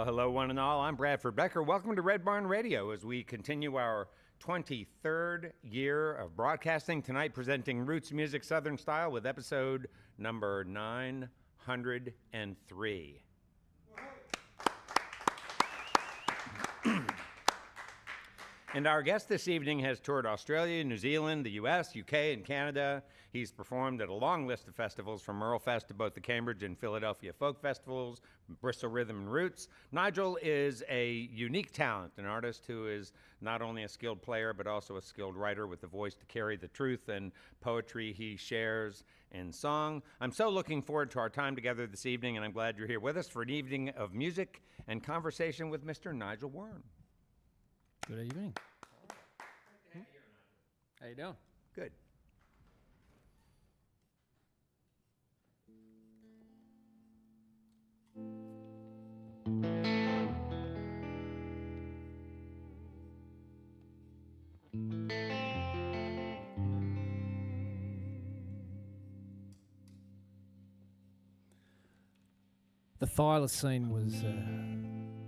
Well, hello, one and all. I'm Bradford Becker. Welcome to Red Barn Radio as we continue our 23rd year of broadcasting. Tonight, presenting Roots Music Southern Style with episode number 903. And our guest this evening has toured Australia, New Zealand, the US, UK, and Canada. He's performed at a long list of festivals from MerleFest to both the Cambridge and Philadelphia Folk Festivals, Bristol Rhythm Roots. Nigel is a unique talent, an artist who is not only a skilled player, but also a skilled writer with the voice to carry the truth and poetry he shares in song. I'm so looking forward to our time together this evening, and I'm glad you're here with us for an evening of music and conversation with Mr. Nigel Wearne. Good evening. How you doing? Good. The thylacine was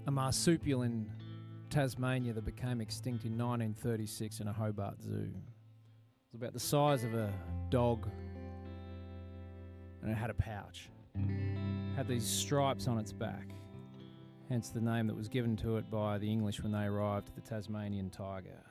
a marsupial in Tasmania that became extinct in 1936 in a Hobart zoo. It was about the size of a dog, and it had a pouch. It had these stripes on its back, hence the name that was given to it by the English when they arrived, the Tasmanian tiger.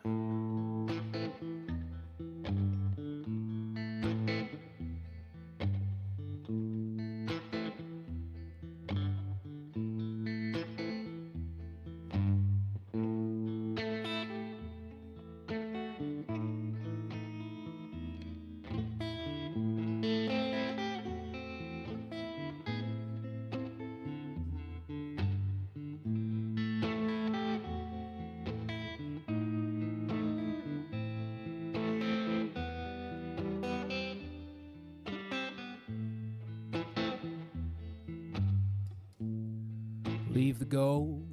Leave the gold,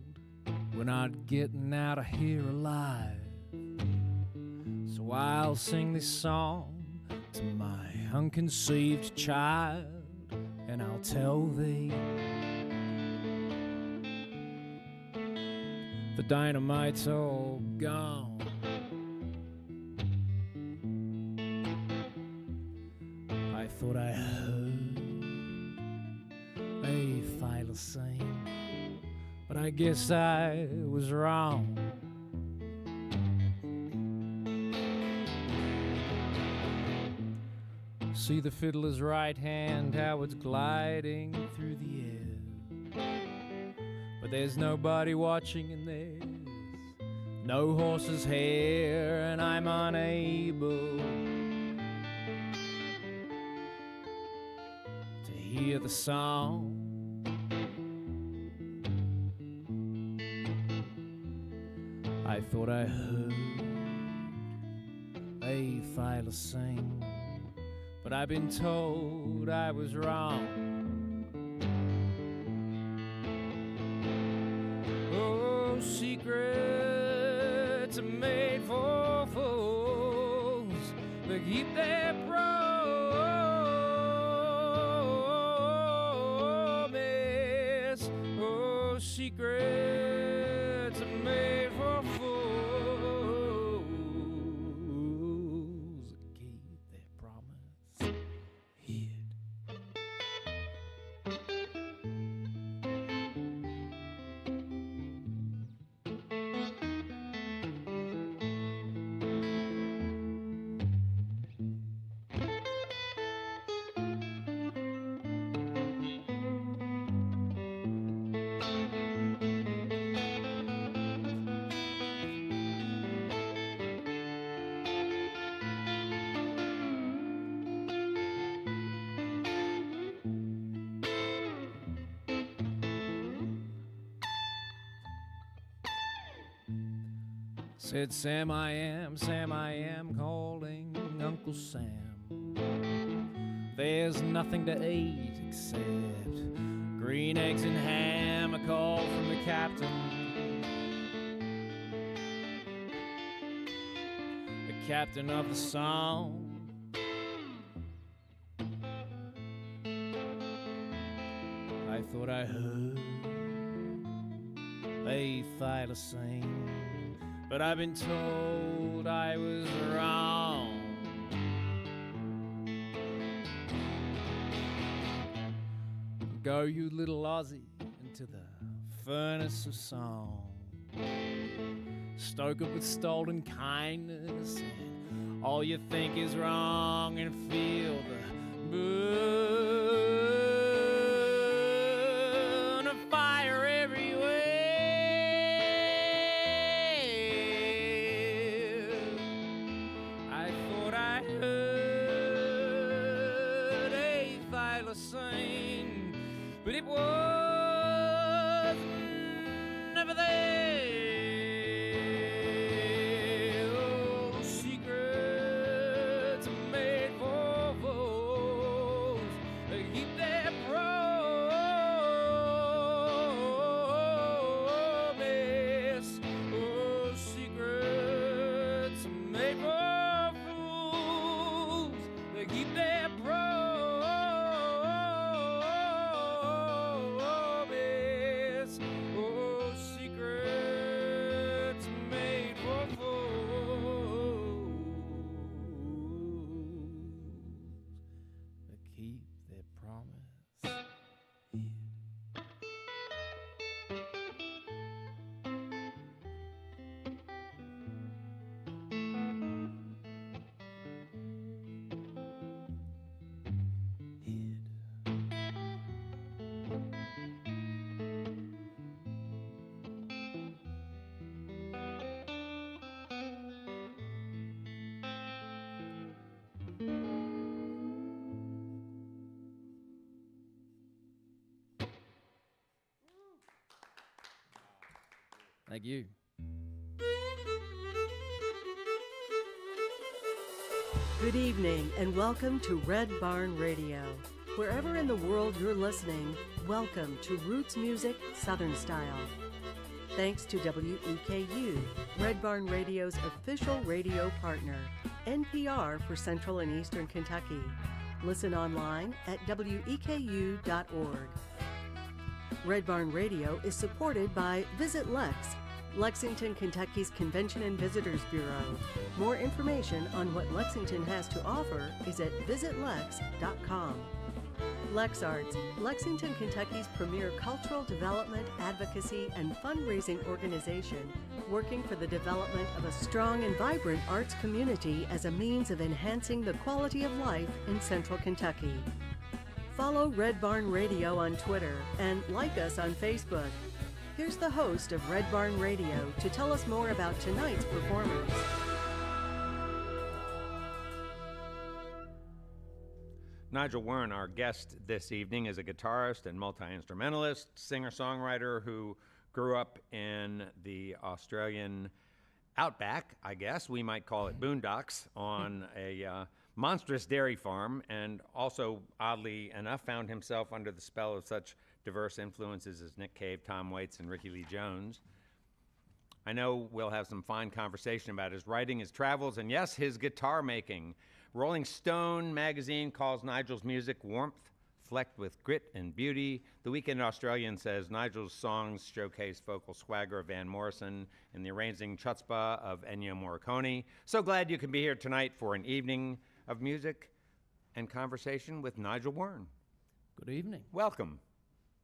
we're not getting out of here alive. So I'll sing this song to my unconceived child, and I'll tell thee the dynamite's all gone. I thought I heard a thylacine, but I guess I was wrong. See the fiddler's right hand, how it's gliding through the air. But there's nobody watching, and there's no horse's hair, and I'm unable to hear the song. I thought I heard a thylacine, but I've been told I was wrong. Oh, secrets are made for fools that keep their promise. Oh, secrets are made for fools that keep their promise hid. Said Sam I am calling Uncle Sam. There's nothing to eat except green eggs and ham, a call from the captain. The captain of the song. I thought I heard a thylacine, but I've been told I was wrong. Go, you little Aussie, into the furnace of song. Stoke it with stolen kindness, and all you think is wrong, and feel the burn of fire everywhere. I thought I heard a thylacine, but it was never there. Oh, secrets are made for fools. They keep their promise. Oh, secrets are made for fools. They keep their promise. Oh, secrets made for fools that keep their promise. Thank you. Good evening and welcome to Red Barn Radio. Wherever in the world you're listening, welcome to Roots Music Southern Style. Thanks to WEKU, Red Barn Radio's official radio partner, NPR for Central and Eastern Kentucky. Listen online at weku.org. Red Barn Radio is supported by Visit Lex, Lexington, Kentucky's Convention and Visitors Bureau. More information on what Lexington has to offer is at visitlex.com. LexArts, Lexington, Kentucky's premier cultural development, advocacy, and fundraising organization, working for the development of a strong and vibrant arts community as a means of enhancing the quality of life in Central Kentucky. Follow Red Barn Radio on Twitter and like us on Facebook. Here's the host of Red Barn Radio to tell us more about tonight's performance. Nigel Wearne, our guest this evening, is a guitarist and multi-instrumentalist, singer-songwriter who grew up in the Australian outback, I guess. We might call it boondocks, on a monstrous dairy farm, and also, oddly enough, found himself under the spell of such diverse influences as Nick Cave, Tom Waits, and Rickie Lee Jones. I know we'll have some fine conversation about his writing, his travels, and yes, his guitar making. Rolling Stone magazine calls Nigel's music warmth, flecked with grit and beauty. The Weekend Australian says Nigel's songs showcase vocal swagger of Van Morrison and the arranging chutzpuh of Ennio Morricone. So glad you can be here tonight for an evening of music and conversation with Nigel Wearne. Good evening. Welcome.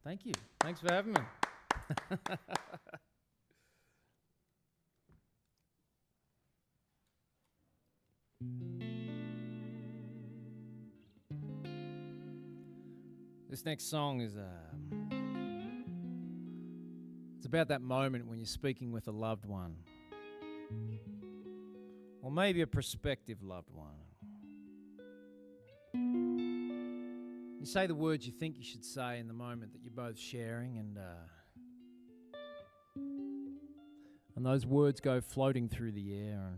Thank you. Thanks for having me. This next song is it's about that moment when you're speaking with a loved one, or maybe a prospective loved one. You say the words you think you should say in the moment that you're both sharing, and those words go floating through the air,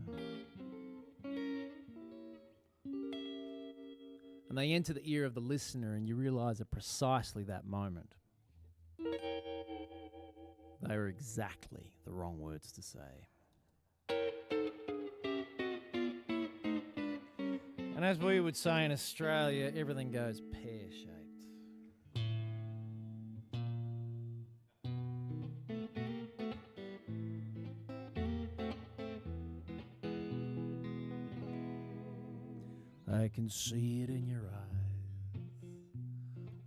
and they enter the ear of the listener, and you realize at precisely that moment they were exactly the wrong words to say. And as we would say in Australia, everything goes pear-shaped. I can see it in your eyes.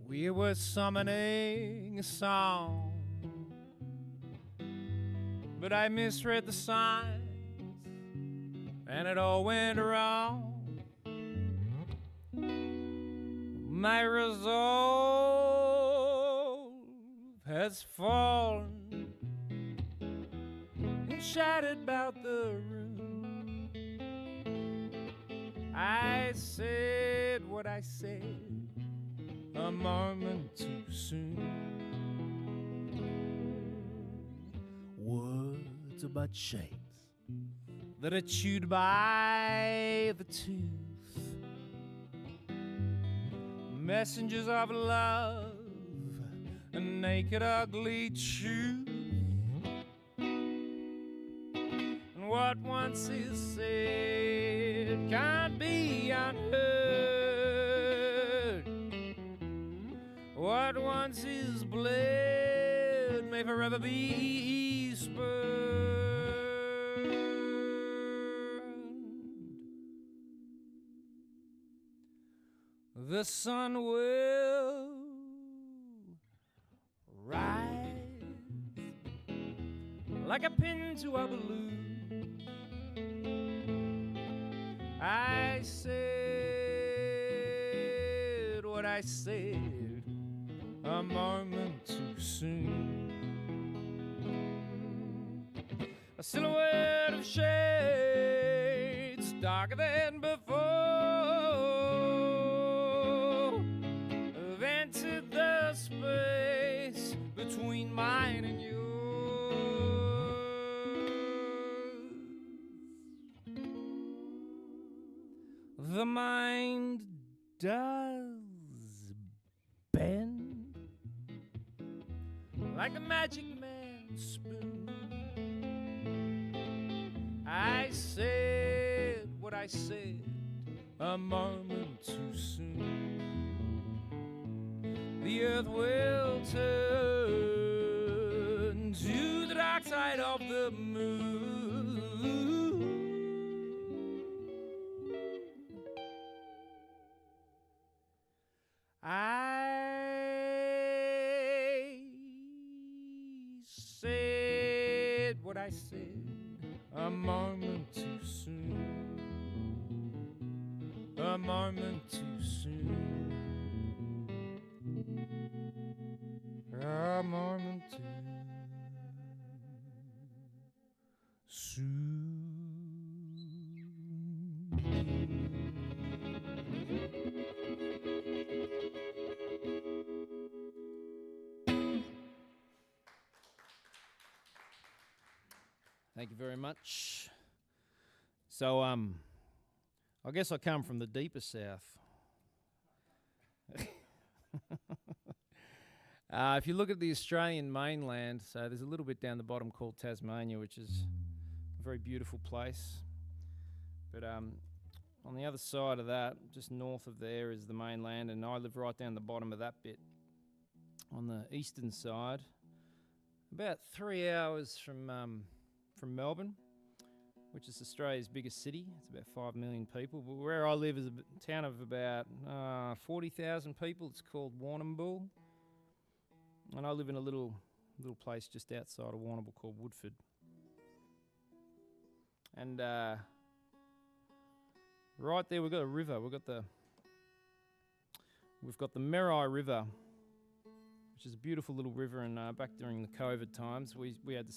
We were summoning a song, but I misread the signs, and it all went wrong. My resolve has fallen and shattered about the room. I said what I said a moment too soon. Words about shapes that are chewed by the tooth, messengers of love, a naked ugly truth. And what once is said can't be unheard. What once is bled may forever be spurned. The sun will rise like a pin to a balloon. I said what I said a moment too soon. A silhouette of shades darker than before have entered the space between mine and yours. The mind does bend like a magic man's spoon. I said what I said a moment too soon. The earth will turn to the dark side of the moon. I said what I said a moment too soon. A moment too soon. A moment too soon. Thank you very much. So, I guess I come from the deeper south. If you look at the Australian mainland, so there's a little bit down the bottom called Tasmania, which is a very beautiful place. But on the other side of that, just north of there, is the mainland, and I live right down the bottom of that bit. On the eastern side, about 3 hours from Melbourne, which is Australia's biggest city. It's about 5 million people. But where I live is a town of about 40,000 people. It's called Warrnambool. And I live in a little place just outside of Warrnambool called Woodford. And right there we've got a river. We've got the Merri River, which is a beautiful little river. And back during the COVID times, we had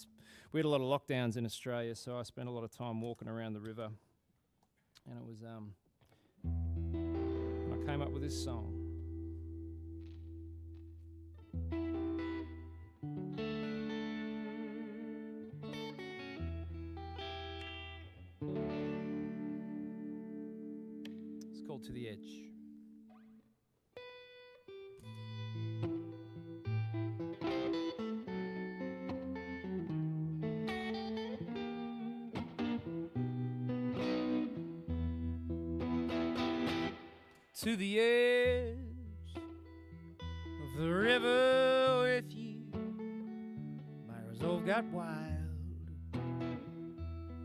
a lot of lockdowns in Australia, so I spent a lot of time walking around the river. And it was I came up with this song. It's called To the Edge. To the edge of the river with you, my resolve got wild, and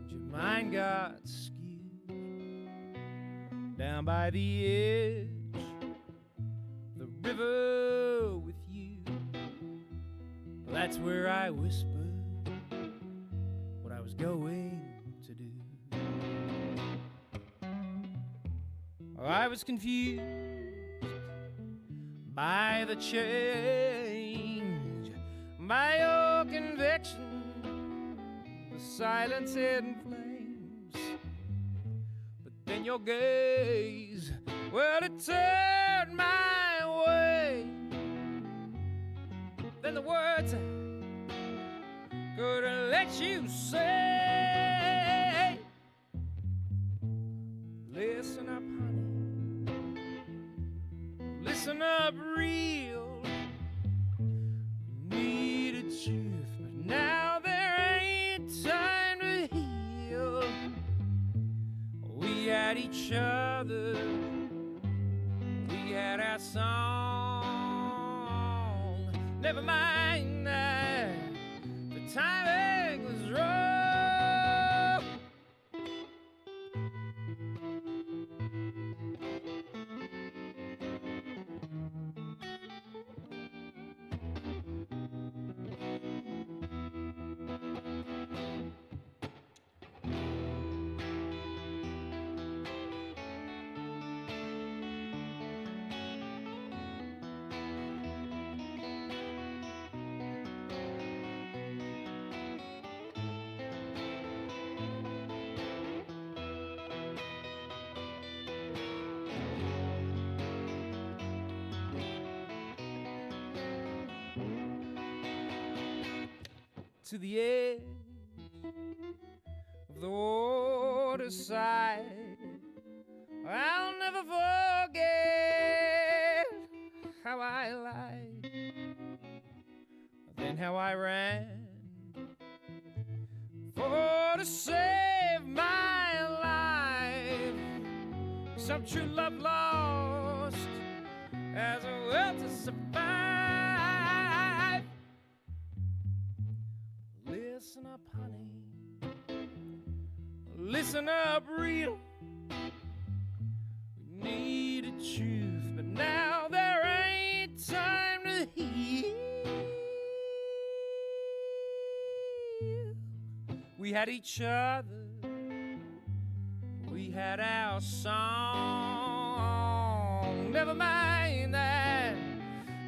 your mind got skewed down by the edge, the river with you. That's where I whispered what I was going to do. I was confused by the change, by your conviction, the silence in flames. But then your gaze, well, it turned my way. Then the words I couldn't let you say. Listen up, honey. Listen up, real. We needed truth, but now there ain't time to heal. We had each other. We had our song. Never mind that the timing was wrong. To the edge of the waterside, I'll never forget how I lied, then how I ran for to save my life. Some true love lost as a will to survive. Listen up, honey. Listen up, real. We needed truth, but now there ain't time to heal. We had each other. We had our song. Never mind that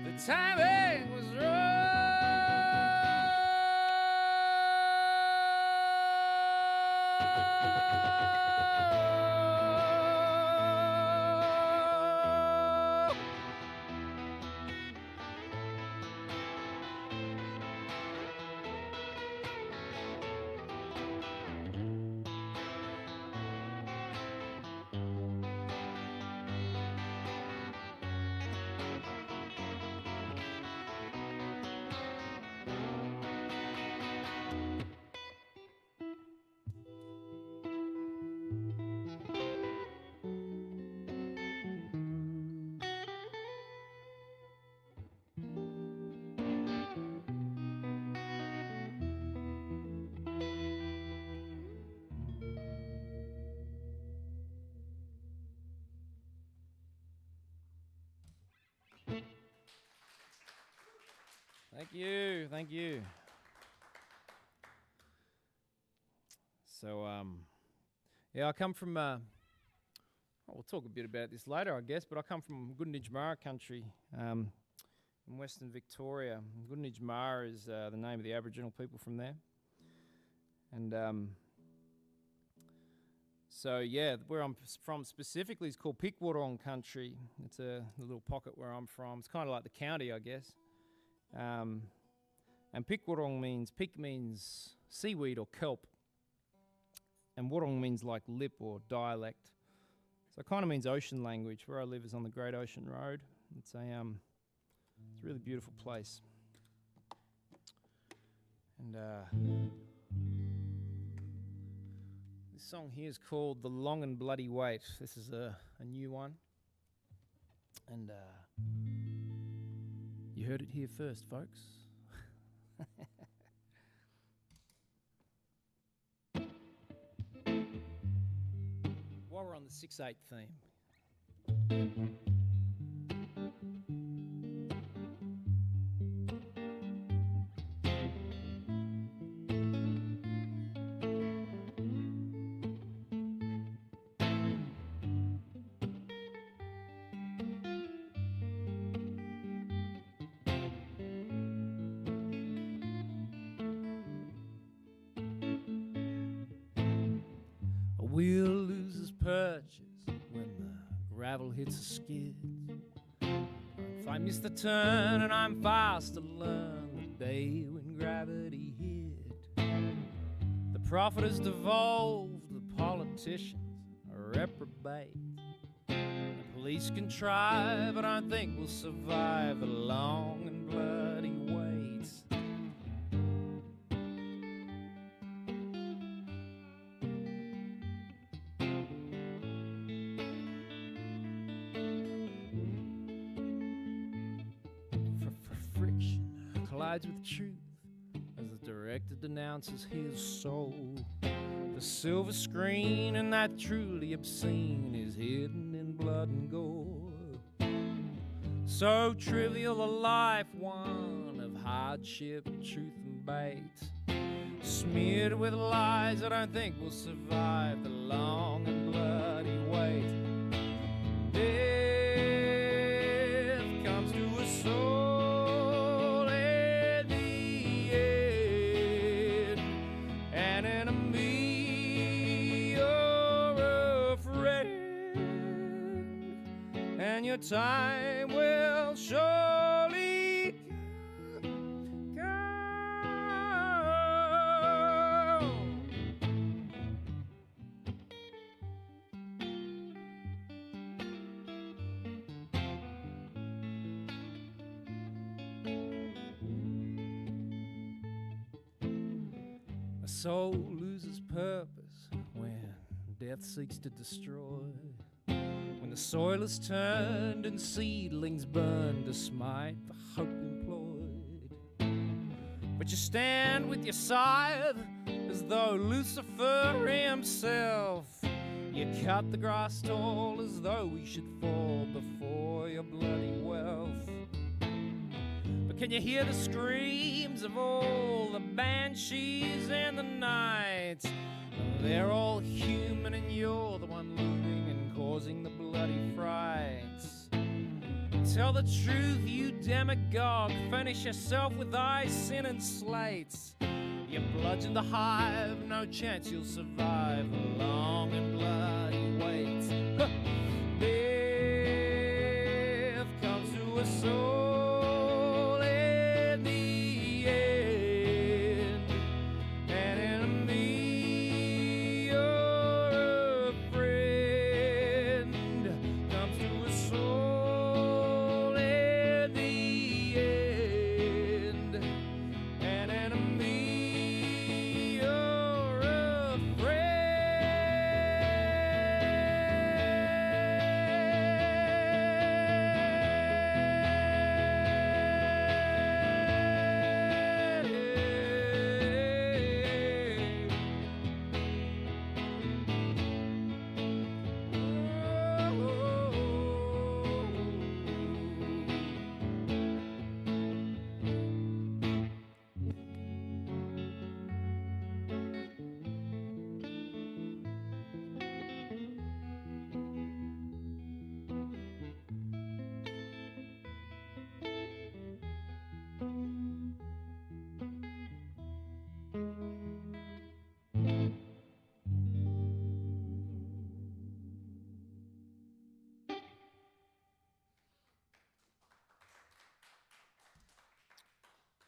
the timing was wrong. Thank you. So, yeah, I come from, we'll talk a bit about this later, I guess, but I come from Gunditjmara country in Western Victoria. Gunditjmara is the name of the Aboriginal people from there. And so, yeah, where I'm from specifically is called Pikwurrung country. It's a little pocket where I'm from. It's kind of like the county, I guess. And Pikwurrung means seaweed or kelp. And Wurrung means like lip or dialect. So it kind of means ocean language. Where I live is on the Great Ocean Road. It's a really beautiful place. And this song here is called The Long and Bloody Wait. This is a new one. And you heard it here first, folks. While we're on the 6/8 theme, A wheel loses purchase when the gravel hits the skids. If I miss the turn and I'm fast to learn the day when gravity hit. The prophet is devolved, the politicians are reprobate. The police can try, but I don't think we'll survive the long and bloody wait. Friction collides with truth as the director denounces his soul. The silver screen and that truly obscene is hidden in blood and gore. So trivial a life, one of hardship, truth and bait, smeared with lies I don't think will survive the long and bloody wait. Death comes to a soul at the end, an enemy or a friend, and your time will surely come. A soul loses purpose when death seeks to destroy. When the soil is turned and seedlings burn to smite the hope employed. But you stand with your scythe as though Lucifer himself. You cut the grass tall as though we should fall before your bloody wealth. But can you hear the screams of all the banshees in the night? They're all human and you're the one looting and causing the bloody frights. Tell the truth, you demagogue, furnish yourself with thy sin and slates. You bludgeon the hive, no chance you'll survive the long and bloody wait. Death comes to a soul in the end, an enemy or a friend comes to a soul in the end, an enemy or a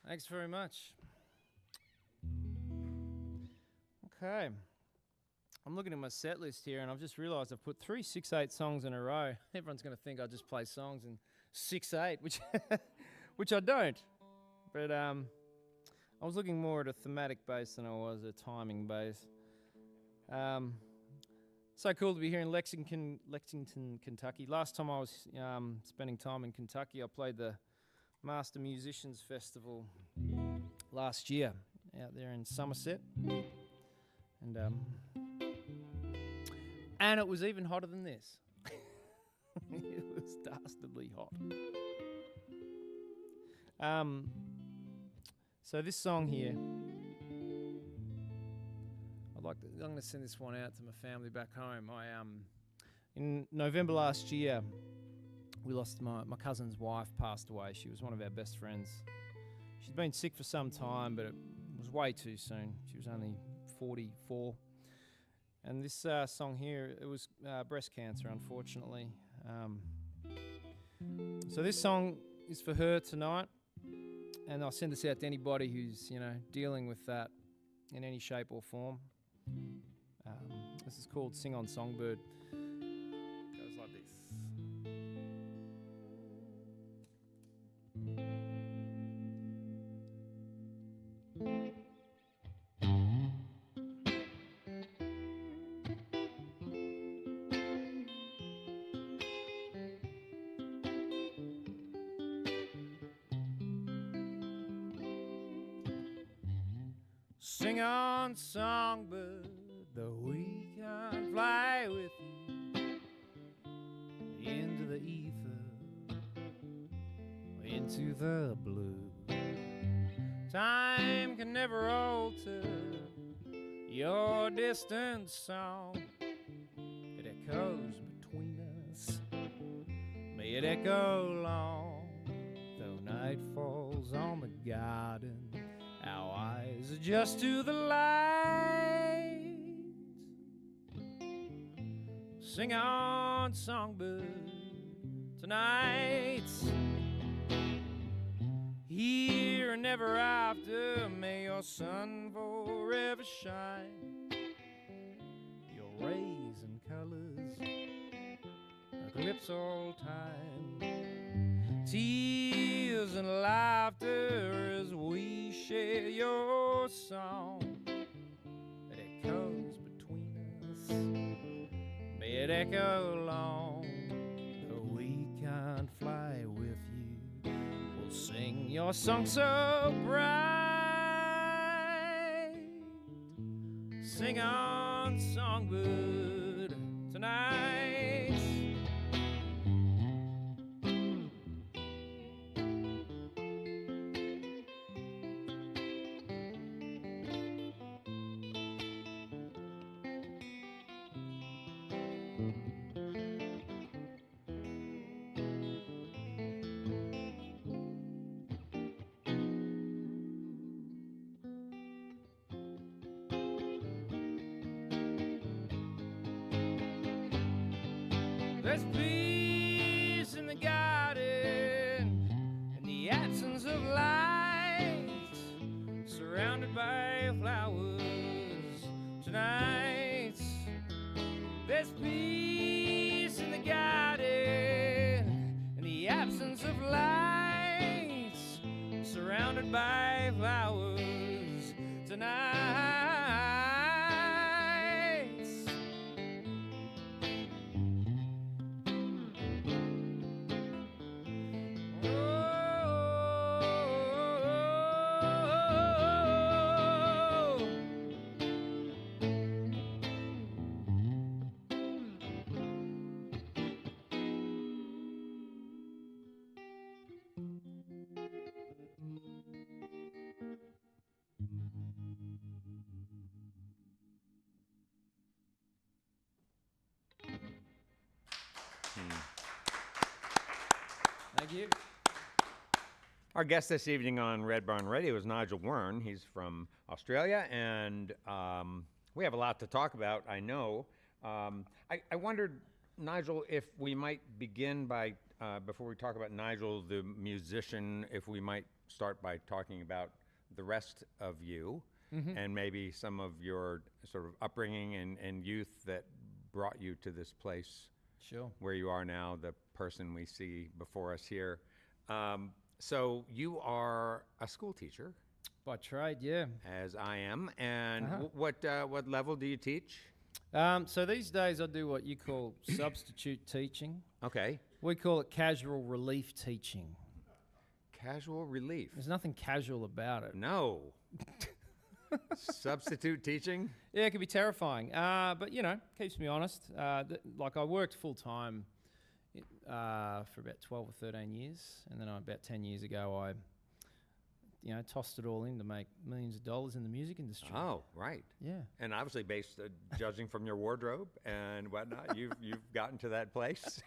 Thanks very much. Okay. I'm looking at my set list here and I've just realised I've put 3 6/8 songs in a row. Everyone's going to think I just play songs in 6/8, which which I don't. But I was looking more at a thematic base than I was a timing base. So cool to be here in Lexington, Kentucky. Last time I was spending time in Kentucky, I played the Master Musicians Festival last year out there in Somerset, and it was even hotter than this. It was dastardly hot. So this song here, I'm going to send this one out to my family back home. In November last year, we lost my cousin's wife passed away. She was one of our best friends. She'd been sick for some time, but it was way too soon. She was only 44. And this song here, it was breast cancer, unfortunately. So this song is for her tonight, and I'll send this out to anybody who's, dealing with that in any shape or form. This is called Sing On Songbird. It goes like this. Sing on, songbird, though we can't fly with you into the ether, into the blue. Time can never alter your distant song. It echoes between us, may it echo long, though night falls on the garden. Our eyes adjust to the light. Sing on, songbird, tonight. Here and ever after, may your sun forever shine. Your rays and colors eclipse all time. Tears and laughter as we share your song. It echoes between us, may it echo long. Though we can't fly with you, we'll sing your song so bright. Sing on, songbird, tonight. There's peace in the garden, in the absence of light, surrounded by flowers tonight. There's peace in the garden, in the absence of light, surrounded by flowers tonight. Thank you. Our guest this evening on Red Barn Radio is Nigel Wearne. He's from Australia, and we have a lot to talk about, I know. I wondered, Nigel, if we might begin by, before we talk about Nigel, the musician, if we might start by talking about the rest of you, and maybe some of your sort of upbringing and youth that brought you to this place. Sure. Where you are now, the person we see before us here. So you are a school teacher. By trade, yeah. As I am. And what level do you teach? So these days I do what you call substitute teaching. Okay. We call it casual relief teaching. Casual relief? There's nothing casual about it. No. Substitute teaching? Yeah, it can be terrifying. But, keeps me honest. Like I worked full-time for about 12 or 13 years, and then about 10 years ago, I tossed it all in to make millions of dollars in the music industry. Oh, right. Yeah. And obviously, based judging from your wardrobe and whatnot, you've gotten to that place.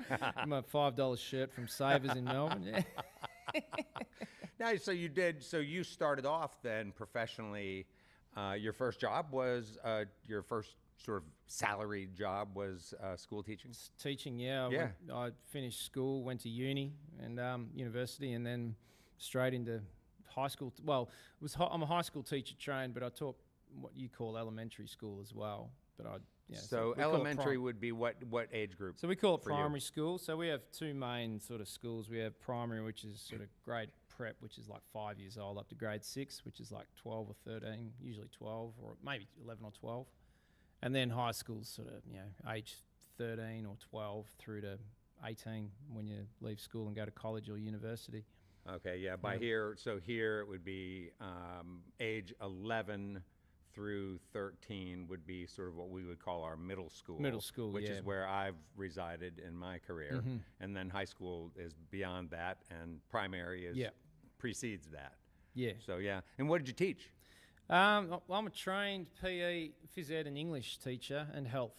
My $5 shirt from Savers in Melbourne. Yeah. Now, so you started off then professionally. Your first job was your first sort of salaried job was school teaching. Teaching, yeah. Yeah. I finished school, went to uni and university, and then straight into high school. I'm a high school teacher trained, but I taught what you call elementary school as well. But so elementary would be what age group? So we call it for you? primary school. So we have two main sort of schools. We have primary, which is sort of grade prep, which is like 5 years old, up to grade 6, which is like 12 or 13, usually 12 or maybe 11 or 12. And then high school's sort of, age 13 or 12 through to 18 when you leave school and go to college or university. Okay, yeah. Here it would be age 11 through 13 would be sort of what we would call our middle school. Middle school, which yeah. is where I've resided in my career. And then high school is beyond that, and primary is precedes that. Yeah. So, yeah. And what did you teach? I'm a trained PE, phys ed and English teacher and health.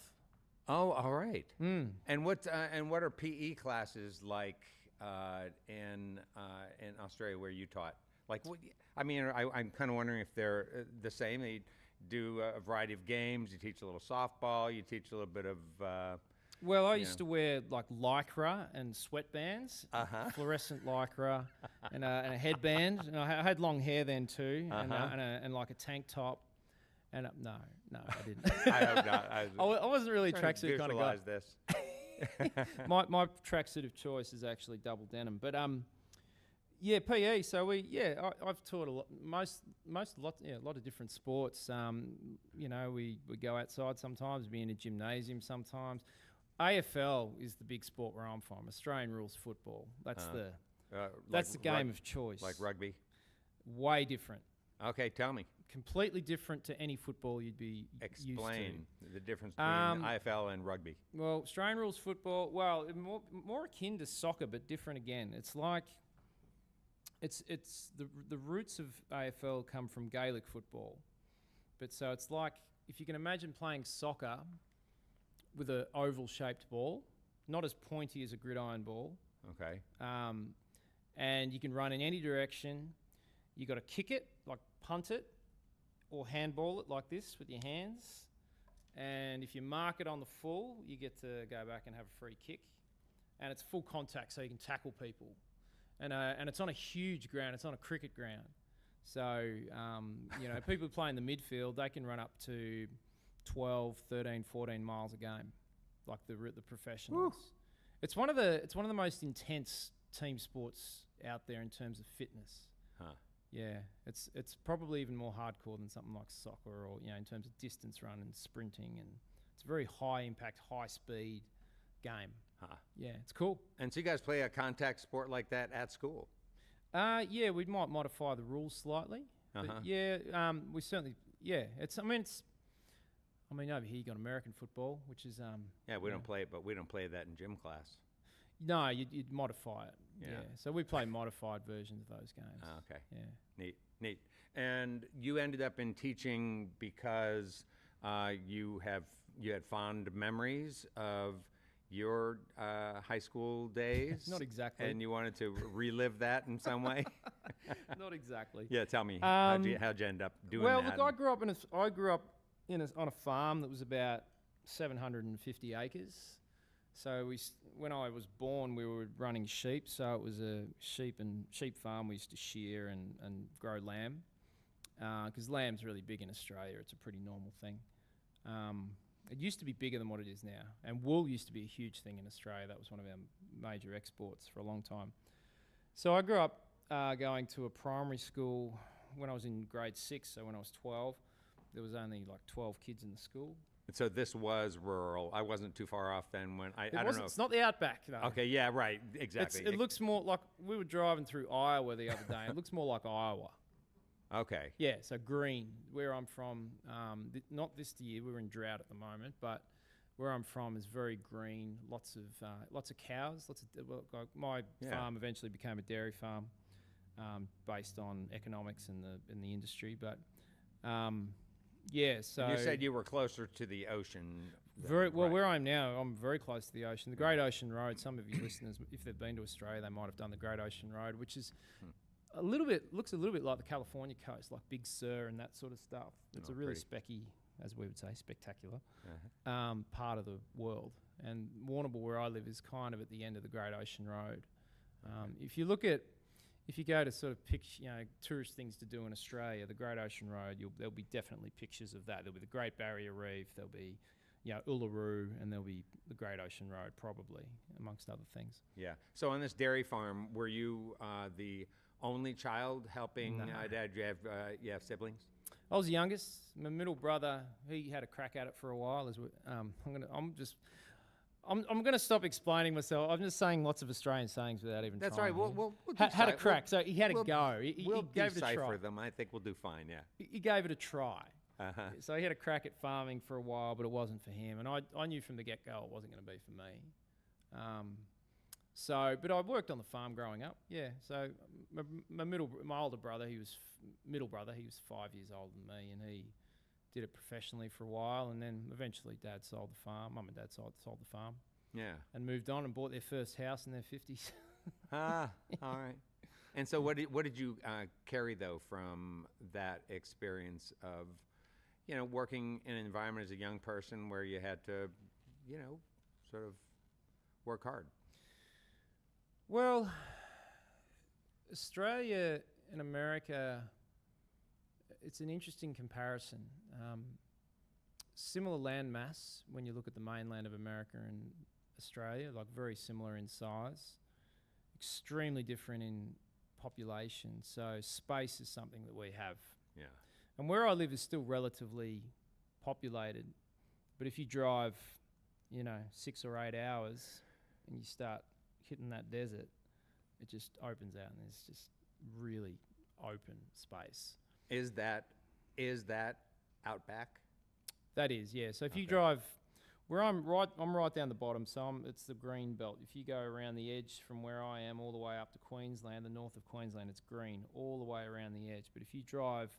Oh, all right. And what are PE classes like in Australia where you taught? Like, I'm kind of wondering if they're the same. They do a variety of games. You teach a little softball. You teach a little bit of. Well, I used to wear like lycra and sweatbands, fluorescent lycra, and a headband. And I had long hair then too, and like a tank top. And no, I didn't. I hope not. I wasn't really a tracksuit kind of guy. Visualize this. my tracksuit of choice is actually double denim, but PE. So I've taught a lot, a lot of different sports. We go outside sometimes, be in a gymnasium sometimes. AFL is the big sport where I'm from. Australian rules football. That's the game of choice. Like rugby. Way different. Okay, tell me. Completely different to any football you'd be used to. Explain the difference between AFL and rugby. Well, Australian rules football, more akin to soccer, but different again. It's like it's the roots of AFL come from Gaelic football, but so it's like if you can imagine playing soccer with an oval-shaped ball, not as pointy as a gridiron ball. Okay. And you can run in any direction. You got to kick it, like punt it, or handball it like this with your hands. And if you mark it on the full, you get to go back and have a free kick. And it's full contact, so you can tackle people. And it's on a huge ground. It's on a cricket ground. So, people who play in the midfield, they can run up to 12, 13, 14 miles a game, like the professionals. Woo. It's one of the most intense team sports out there in terms of fitness. Huh. Yeah, it's probably even more hardcore than something like soccer or in terms of distance run and sprinting, and it's a very high impact, high speed game. Huh. Yeah, it's cool. And so you guys play a contact sport like that at school? We might modify the rules slightly. But we certainly it's over here you got American football, which is we don't play it, but we don't play that in gym class. No, you'd modify it. Yeah. So we play modified versions of those games. Okay. Yeah. Neat. And you ended up in teaching because you had fond memories of your high school days. Not exactly. And you wanted to relive that in some way. Not exactly. Yeah. Tell me, how'd you end up doing that? Well, look, I grew up on a farm that was about 750 acres. So when I was born, we were running sheep. So it was a sheep farm. We used to shear and grow lamb, because lamb's really big in Australia. It's a pretty normal thing. It used to be bigger than what it is now. And wool used to be a huge thing in Australia. That was one of our major exports for a long time. So I grew up going to a primary school when I was in grade 6. So when I was 12, there was only like 12 kids in the school. So this was rural. I wasn't too far off then when I don't know. It's not the outback, though. Okay, yeah, right, exactly. It looks more like, we were driving through Iowa the other day. It looks more like Iowa. Okay. Yeah, so green, where I'm from, not this year, we're in drought at the moment, but where I'm from is very green, lots of cows, like my farm eventually became a dairy farm, based on economics in the industry. But so You said you were closer to the ocean. Where I am now, I'm very close to the ocean. The Great Ocean Road. Some of your listeners, if they've been to Australia, they might have done the Great Ocean Road, which is looks a little bit like the California coast, like Big Sur and that sort of stuff. It's a really specky, as we would say, spectacular part of the world. And Warrnambool, where I live, is kind of at the end of the Great Ocean Road. If you go to sort of pick, tourist things to do in Australia, the Great Ocean Road, there'll be definitely pictures of that. There'll be the Great Barrier Reef, there'll be, Uluru, and there'll be the Great Ocean Road, probably, amongst other things. Yeah. So on this dairy farm, were you the only child helping Dad? You have siblings? I was the youngest. My middle brother, he had a crack at it for a while. I'm gonna stop explaining myself. I'm just saying lots of Australian sayings without even That's trying. right. We'll Had a crack, so he had a go. He gave it a try. them. I think we'll do fine. Yeah. He gave it a try. Uh-huh. So he had a crack at farming for a while, but it wasn't for him. And I knew from the get-go it wasn't going to be for me. But I worked on the farm growing up. Yeah. So my older brother, he was 5 years older than me, and he did it professionally for a while. And then eventually, Dad sold the farm. Mum and Dad sold the farm. Yeah. And moved on and bought their first house in their 50s. All right. And so, what did you carry though from that experience of, working in an environment as a young person where you had to, sort of work hard? Well, Australia and America, it's an interesting comparison. Similar land mass when you look at the mainland of America and Australia, like very similar in size, extremely different in population. So space is something that we have. Yeah. And where I live is still relatively populated, but if you drive, 6 or 8 hours and you start hitting that desert, it just opens out and there's just really open space. Is that outback? That is, yeah. So if you drive where I'm right down the bottom, so it's the green belt. If you go around the edge from where I am all the way up to Queensland, the north of Queensland, it's green all the way around the edge. But if you drive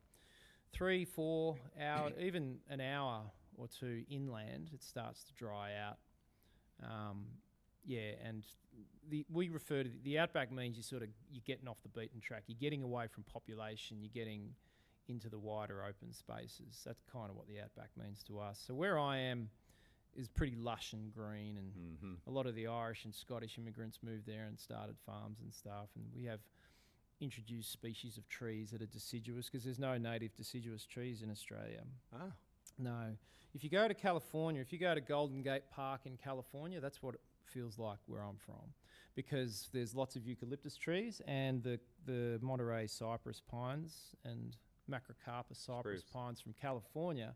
3-4 hours, even an hour or two inland, it starts to dry out. And we refer to the outback means you're getting off the beaten track. You're getting away from population. You're getting into the wider open spaces. That's kind of what the outback means to us. So where I am is pretty lush and green, and a lot of the Irish and Scottish immigrants moved there and started farms and stuff. And we have introduced species of trees that are deciduous because there's no native deciduous trees in Australia. Oh. No. If you go to California, if you go to Golden Gate Park in California, that's what it feels like where I'm from, because there's lots of eucalyptus trees and the Monterey cypress pines and Macrocarpus cypress pines from California.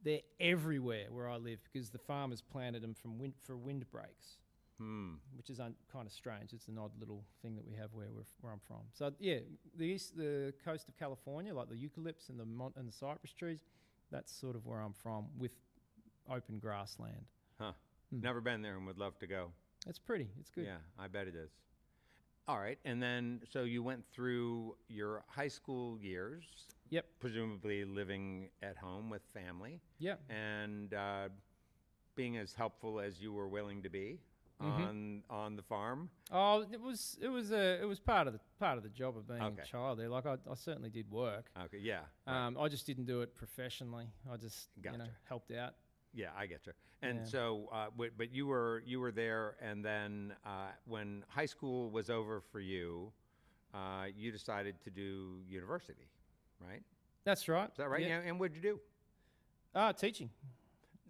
They're everywhere where I live because the farmers planted them for windbreaks, which is kind of strange. It's an odd little thing that we have where I'm from. So yeah, the coast of California, like the eucalypts and the cypress trees, that's sort of where I'm from, with open grassland. Huh. Never been there and would love to go. It's pretty. It's good. Yeah, I bet it is. All right, and then so you went through your high school years. Yep. Presumably living at home with family. Yep. And being as helpful as you were willing to be on the farm. Oh, it was part of the job of being a child there. Like I certainly did work. Okay. Yeah. I just didn't do it professionally. I just helped out. Yeah, I get you. And so, but you were there, and then when high school was over for you, you decided to do university, right? That's right. Is that right? Yeah. And what'd you do? Teaching.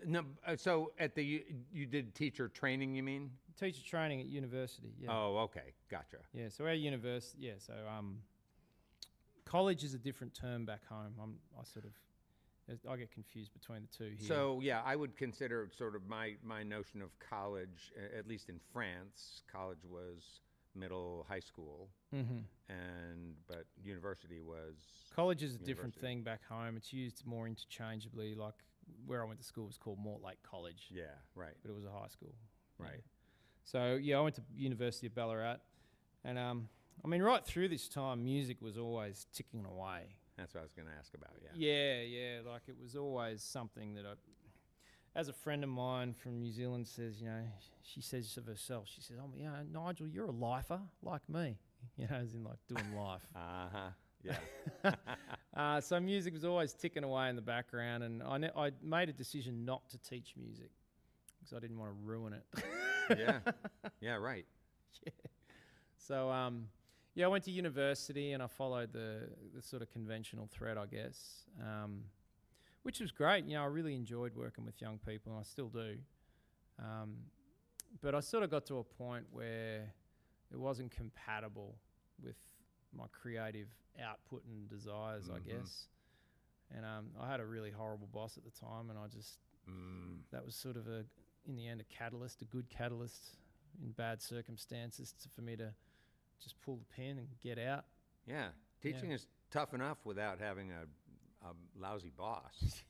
No, so you did teacher training, you mean? Teacher training at university. Yeah. Oh, okay, gotcha. Yeah. So our university. Yeah. So college is a different term back home. I get confused between the two here. So yeah, I would consider sort of my notion of college, at least in France, college was middle high school, but university was college is a different thing back home. It's used more interchangeably. Like where I went to school was called Mortlake College, Yeah, right, but it was a high school. right. Yeah. So yeah, I went to University of Ballarat, and I mean, right through this time, music was always ticking away. That's what I was going to ask about, yeah. Yeah, like it was always something that as a friend of mine from New Zealand says, she says of herself, she says, "Oh, yeah, Nigel, you're a lifer like me," as in like doing life. Yeah. So music was always ticking away in the background, and I made a decision not to teach music because I didn't want to ruin it. Yeah, right. Yeah. So I went to university and I followed the sort of conventional thread, I guess, which was great. I really enjoyed working with young people, and I still do. But I sort of got to a point where it wasn't compatible with my creative output and desires, I guess. And I had a really horrible boss at the time, and I just that was sort of in the end, a good catalyst in bad circumstances for me to just pull the pin and get out. Yeah, teaching is tough enough without having a lousy boss.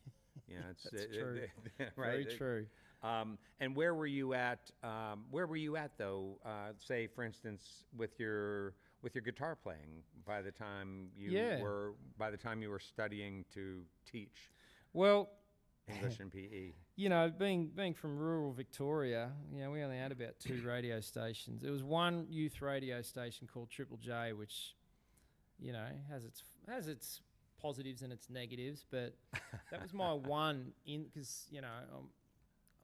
That's true. Right? Very true. And where were you at? Though? Say, for instance, with your guitar playing by the time you were studying to teach. Well, English and PE. Being from rural Victoria, we only had about 2 radio stations. There was one youth radio station called Triple J, which, has its positives and its negatives, but that was my one because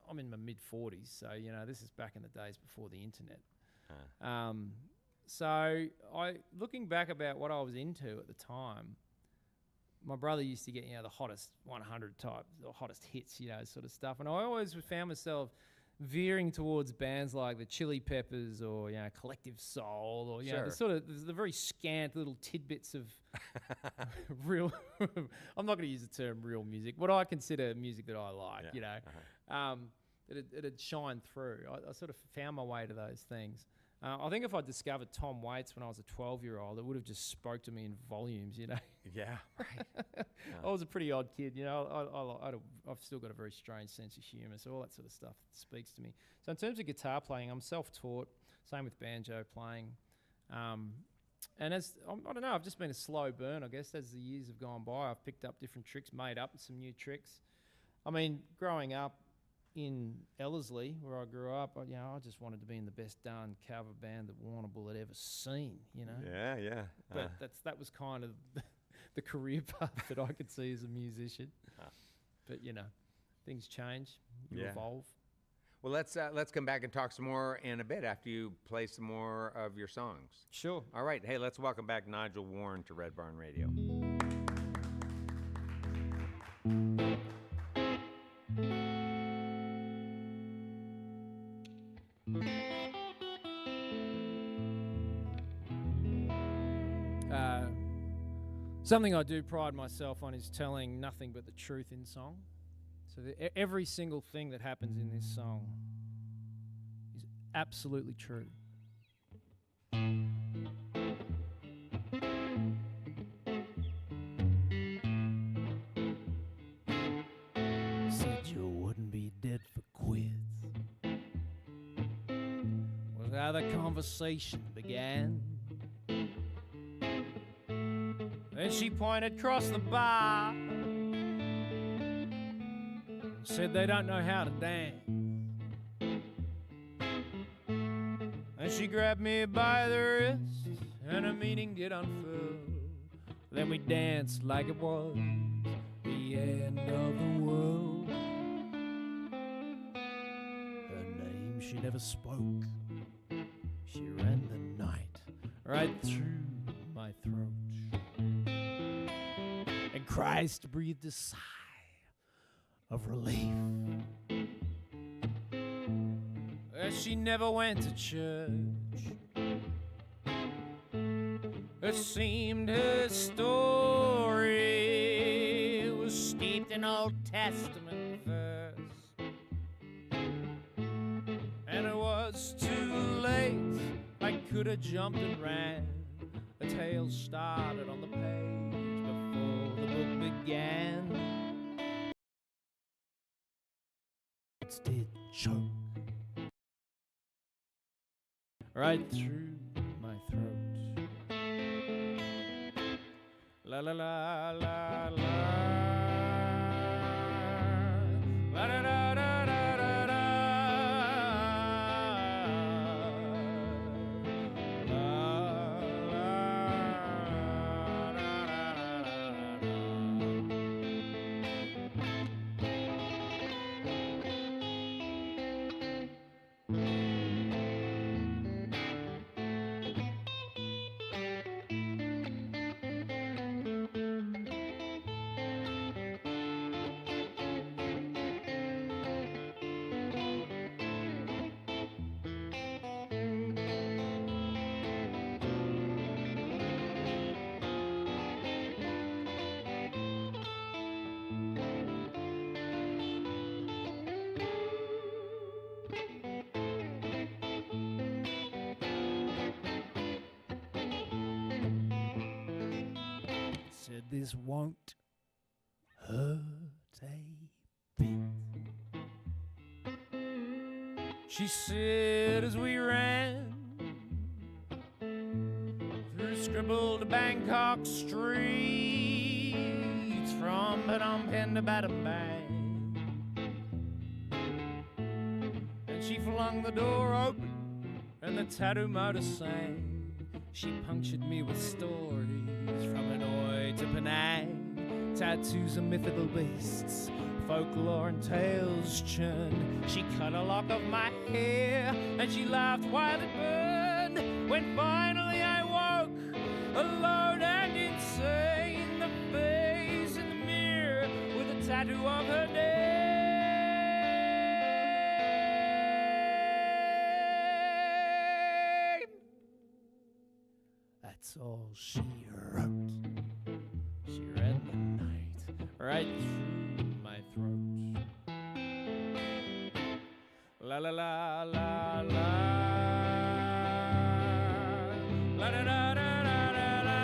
I'm in my mid-40s, so this is back in the days before the internet. So looking back about what I was into at the time, my brother used to get, the hottest 100 type, the hottest hits, sort of stuff. And I always found myself veering towards bands like the Chili Peppers or, Collective Soul or, the very scant little tidbits of real, I'm not going to use the term real music, what I consider music that I like, it had shined through. I sort of found my way to those things. I think if I discovered Tom Waits when I was a 12-year-old, it would have just spoke to me in volumes, Yeah, right. I was a pretty odd kid, I've still got a very strange sense of humour, so all that sort of stuff speaks to me. So in terms of guitar playing, I'm self-taught, same with banjo playing. And I don't know, I've just been a slow burn, I guess, as the years have gone by. I've picked up different tricks, made up some new tricks. I mean, growing up in Ellerslie, where I grew up, I just wanted to be in the best darn cover band that Warrnambool had ever seen, Yeah. But that was kind of the career path that I could see as a musician. But things change, you evolve. Well, let's come back and talk some more in a bit after you play some more of your songs. Sure. All right. Hey, let's welcome back Nigel Wearne to Red Barn Radio. Something I do pride myself on is telling nothing but the truth in song. So every single thing that happens in this song is absolutely true. Said you wouldn't be dead for quits. Was how the conversation began. Then she pointed across the bar, said they don't know how to dance. And she grabbed me by the wrist, and a meaning did unfurl. Then we danced like it was the end of the world. Her name she never spoke. She ran the night right through my throat. And Christ breathed a sigh of relief as she never went to church. It seemed her story was steeped in Old Testament verse, and it was too late. I could have jumped and ran. The tale started on the page before the book began. bullets did choke right through my throat. La la la la la. La da da da da da da. La la da da said this won't hurt a bit. She said as we ran through scribbled Bangkok streets from Phnom Penh to Battambang, and she flung the door open and the tattoo motor sang. She punctured me with stories from Hanoi to Penang. Tattoos of mythical beasts, folklore and tales churn. She cut a lock of my hair and she laughed while it burned. When finally I woke, alone and insane, the face in the mirror with a tattoo of her name. That's all she wrote. She read the night right through my throat. La la la la la. La da da da da da da.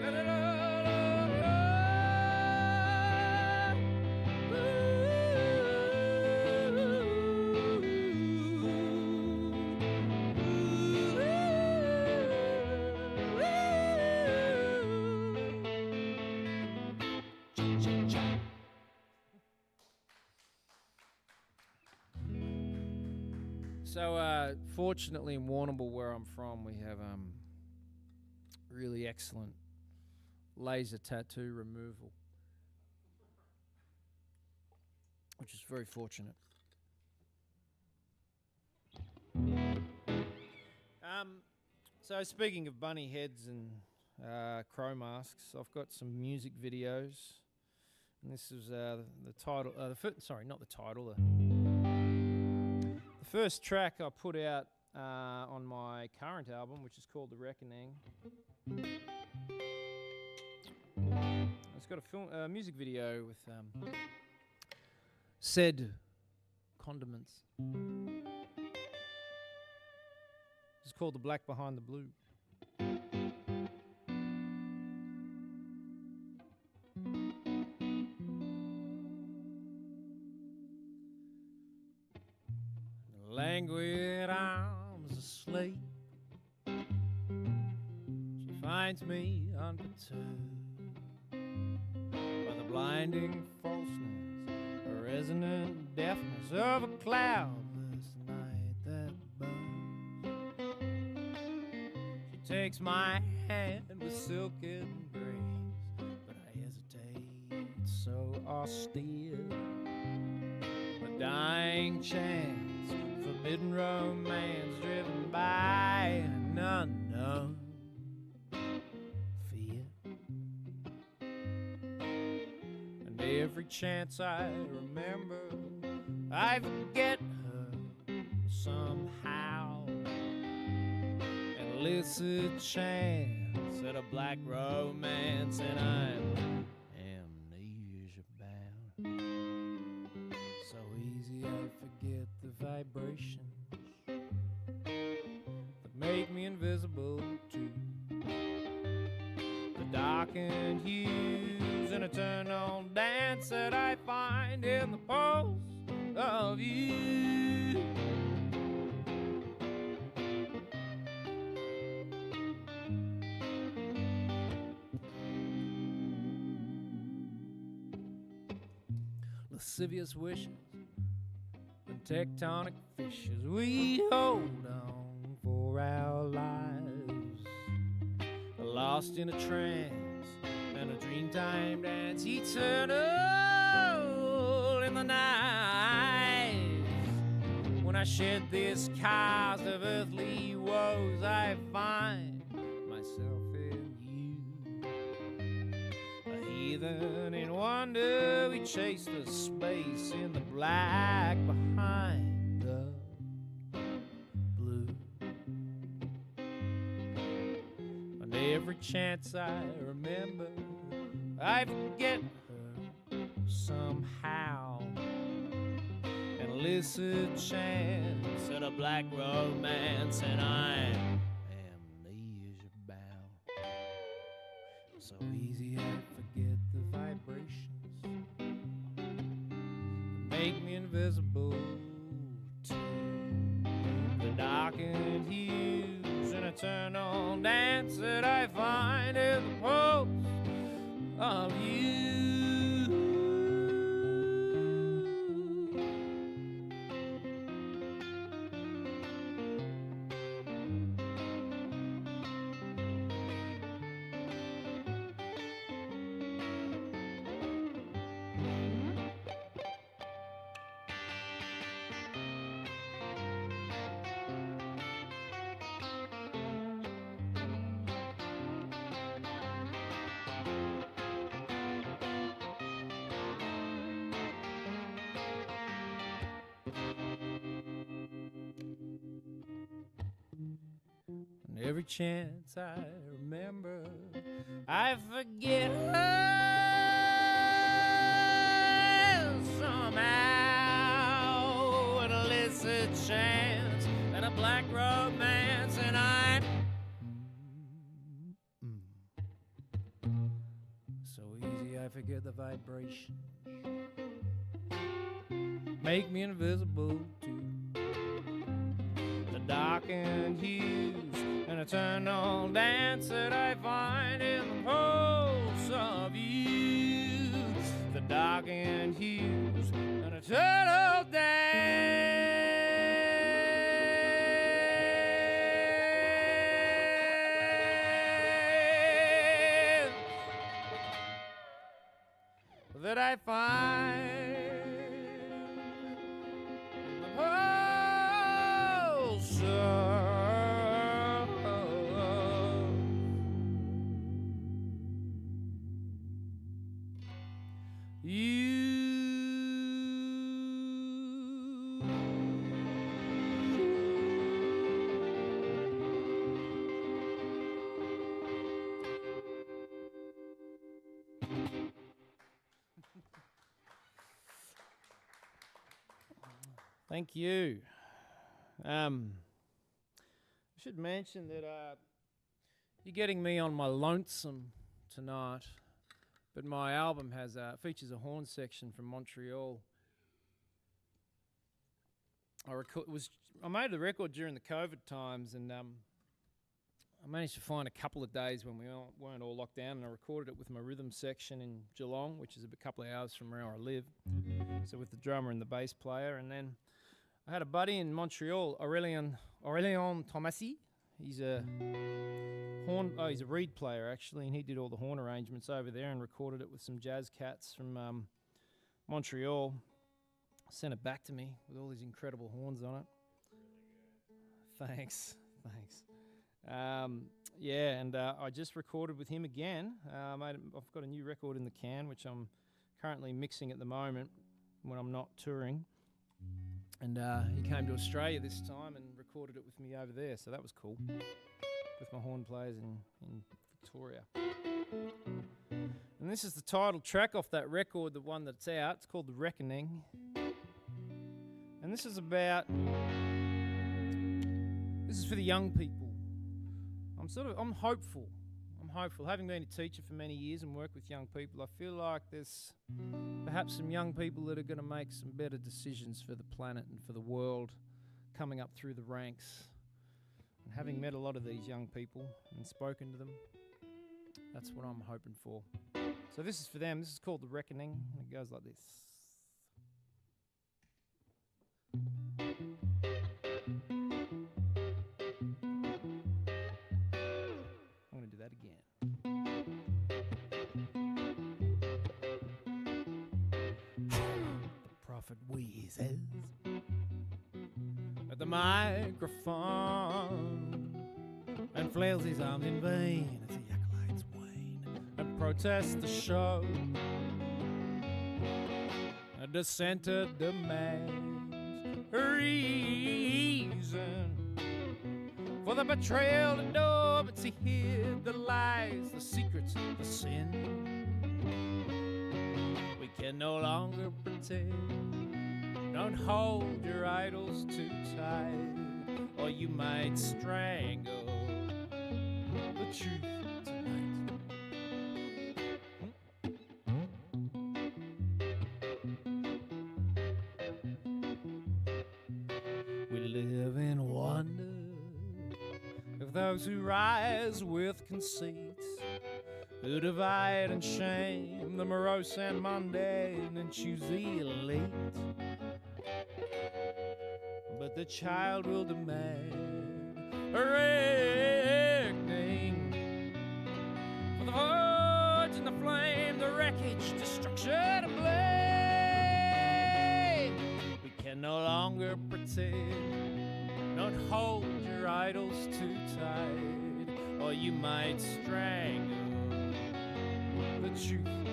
La la la la. La da da. So, fortunately in Warrnambool, where I'm from, we have really excellent laser tattoo removal, which is very fortunate. So speaking of bunny heads and crow masks, I've got some music videos, and this is the title. Not the title. The first track I put out on my current album, which is called The Reckoning. It's got a music video with said condiments. It's called The Black Behind the Blue. Languid arms asleep, she finds me unperturbed by the blinding falseness, the resonant deafness of a cloudless night that burns. She takes my hand with silken grace, but I hesitate, so austere. A dying chance, forbidden romance driven by an unknown fear. And every chance I remember, I forget her somehow. An illicit chance at a black romance, and I'm amnesia bound. So easy I forget the vibrations invisible to the darkened hues and eternal dance that I find in the pulse of you. Lascivious wishes and tectonic fishes, we hold on for our lives, lost in a trance and a dreamtime dance, eternal in the night. When I shed this cast of earthly woes, I find myself in you. A heathen in wonder, we chase the space in the black behind the blue. And every chance I remember, I forget her somehow. An illicit chance at a black romance, and I'm amnesia bound. So easy I forget the vibrations that make me invisible to the darkened hues and eternal dance that I find in the pulse of you. Every chance I remember, I forget her somehow. An illicit chance and a black romance, and I'm so easy I forget the vibration. Make me invisible to the darkened hues and eternal dance that I find in the pulse of you. The darkened hues and eternal dance that I find in the pulse of Thank you. I should mention that you're getting me on my lonesome tonight, but my album has features a horn section from Montreal. I made the record during the COVID times, and I managed to find a couple of days when we weren't all locked down, and I recorded it with my rhythm section in Geelong, which is a couple of hours from where I live. So with the drummer and the bass player, and then I had a buddy in Montreal, Aurélien Thomasy. He's a reed player actually, and he did all the horn arrangements over there and recorded it with some jazz cats from Montreal. Sent it back to me with all these incredible horns on it. Thanks. I just recorded with him again. I've got a new record in the can, which I'm currently mixing at the moment when I'm not touring. And he came to Australia this time and recorded it with me over there, so that was cool, with my horn players in Victoria. And this is the title track off that record, the one that's out. It's called The Reckoning. And this is for the young people I'm hopeful. I'm hopeful. Having been a teacher for many years and worked with young people, I feel like there's perhaps some young people that are going to make some better decisions for the planet and for the world coming up through the ranks. And having met a lot of these young people and spoken to them, that's what I'm hoping for. So this is for them. This is called The Reckoning, and it goes like this. I'm going to do that again. The prophet wheezes at the microphone and flails his arms in vain as the acolytes wane and protest the show. A dissenter demands reason for the betrayal enormity hid, the lies, the secrets, the sin. We can no longer pretend. Don't hold your idols too tight, or you might strangle the truth tonight. We live in wonder of those who rise with conceits, who divide and shame the morose and mundane and choose the elite. But the child will demand a reckoning for the forge and the flame, the wreckage, destruction and blame. We can no longer pretend. Don't hold your idols too tight, or you might strangle the truth tonight.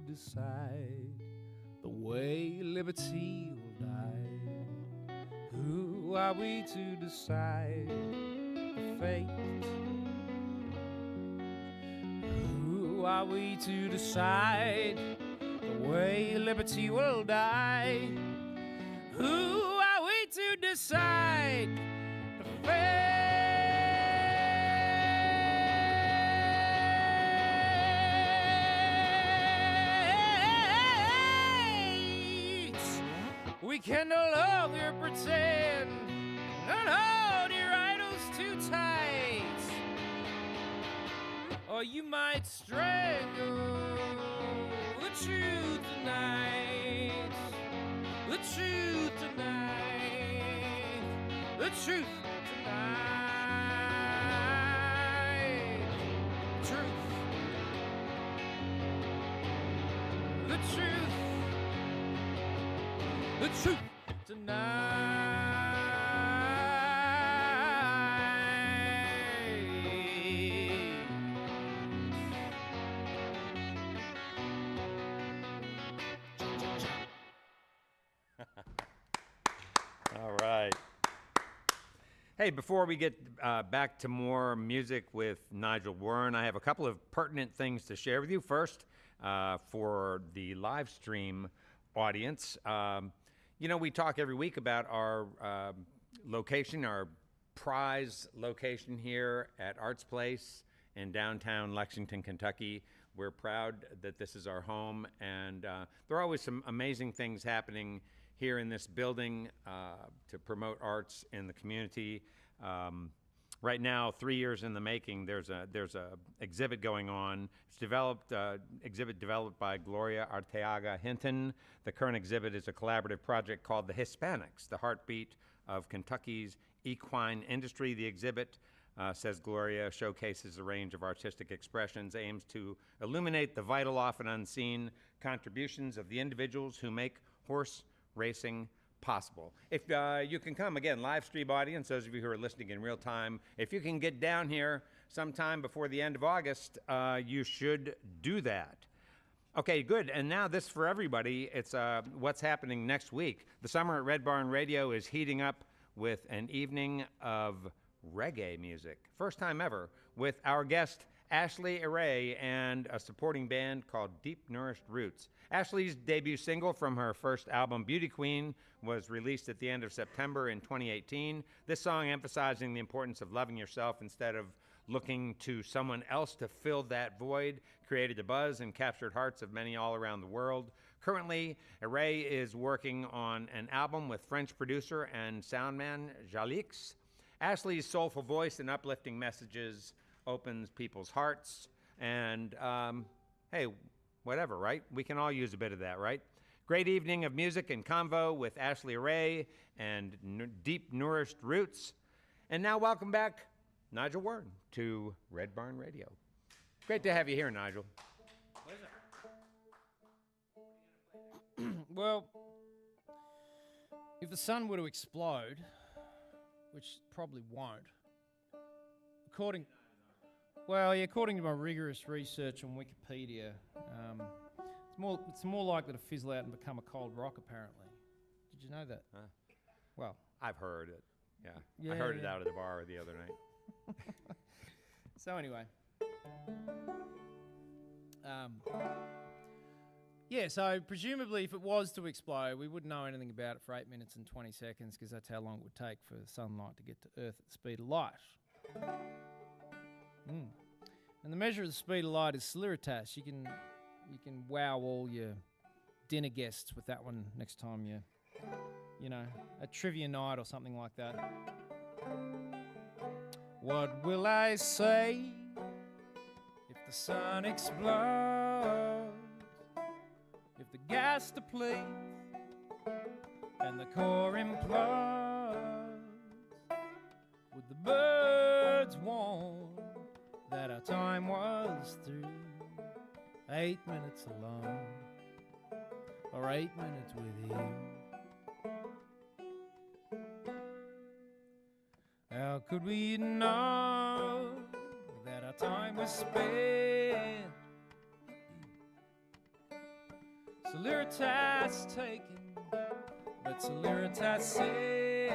Decide the way liberty will die. Who are we to decide the fate? Who are we to decide the way liberty will die? Who are we to decide the fate? We can no longer pretend. Don't hold your idols too tight, or you might strangle the truth tonight. The truth tonight. The truth tonight. Truth. The truth. The truth tonight. All right. Hey, before we get back to more music with Nigel Wearne, I have a couple of pertinent things to share with you. First, for the live stream audience, you know, we talk every week about our location, our prize location here at Arts Place in downtown Lexington, Kentucky. We're proud that this is our home, and there are always some amazing things happening here in this building to promote arts in the community. Right now, 3 years in the making, there's a exhibit going on. It's developed exhibit developed by Gloria Arteaga Hinton. The current exhibit is a collaborative project called The Hispanics, the heartbeat of Kentucky's equine industry. The exhibit says Gloria, showcases a range of artistic expressions, aims to illuminate the vital, often unseen contributions of the individuals who make horse racing possible. If you can come, again, live stream audience, those of you who are listening in real time, if you can get down here sometime before the end of August, you should do that. Okay, good. And now this for everybody. It's what's happening next week. The summer at Red Barn Radio is heating up with an evening of reggae music. First time ever, with our guest Ashley Array and a supporting band called Deep Nourished Roots. Ashley's debut single from her first album, Beauty Queen, was released at the end of September in 2018. This song emphasizing the importance of loving yourself instead of looking to someone else to fill that void, created a buzz and captured hearts of many all around the world. Currently, Array is working on an album with French producer and soundman Jalix. Ashley's soulful voice and uplifting messages opens people's hearts. And hey, whatever, right? We can all use a bit of that, right? Great evening of music and convo with Ashley Array and Deep Nourished Roots. And now welcome back Nigel Wearne to Red Barn Radio. Great to have you here, Nigel. Well, if the sun were to explode, which probably won't, according to my rigorous research on Wikipedia, it's more likely to fizzle out and become a cold rock, apparently. Did you know that? Well, I've heard it. Yeah, I heard it out at the bar the other night. So anyway, so presumably if it was to explode, we wouldn't know anything about it for 8 minutes and 20 seconds because that's how long it would take for sunlight to get to Earth at the speed of light. And the measure of the speed of light is Celeritas. You can wow all your dinner guests with that one next time you know, a trivia night or something like that. What will I say if the sun explodes? If the gas depletes and the core implodes? Would the birds warn that our time was through? 8 minutes alone, or 8 minutes with you. How could we know that our time was spent? Celeritas taken, but Celeritas sent.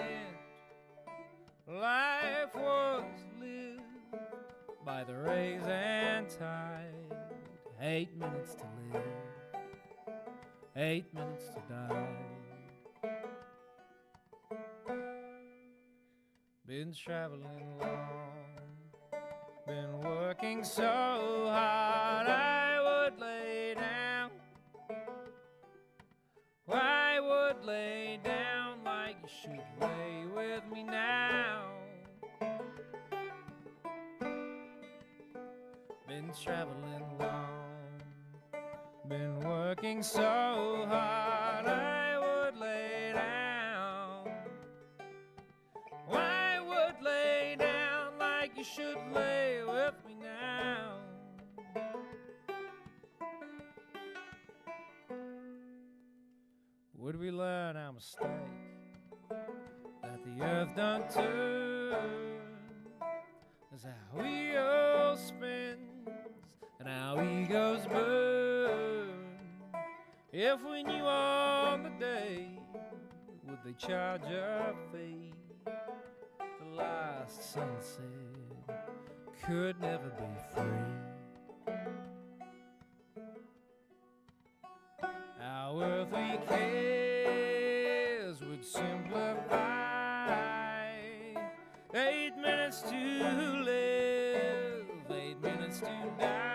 Life was lived by the rays and tide. 8 minutes to live, 8 minutes to die. Been traveling long, been working so hard, I would lay down. I would lay down like you should lay with me now. Been traveling long, been working so hard, I would lay down. I would lay down like you should lay with me now. Would we learn our mistake, that the earth don't turn? That's how we all spins and our egos burn. If we knew on the day, would they charge a fee? The last sunset could never be free. Our earthly cares would simplify. 8 minutes to live, 8 minutes to die.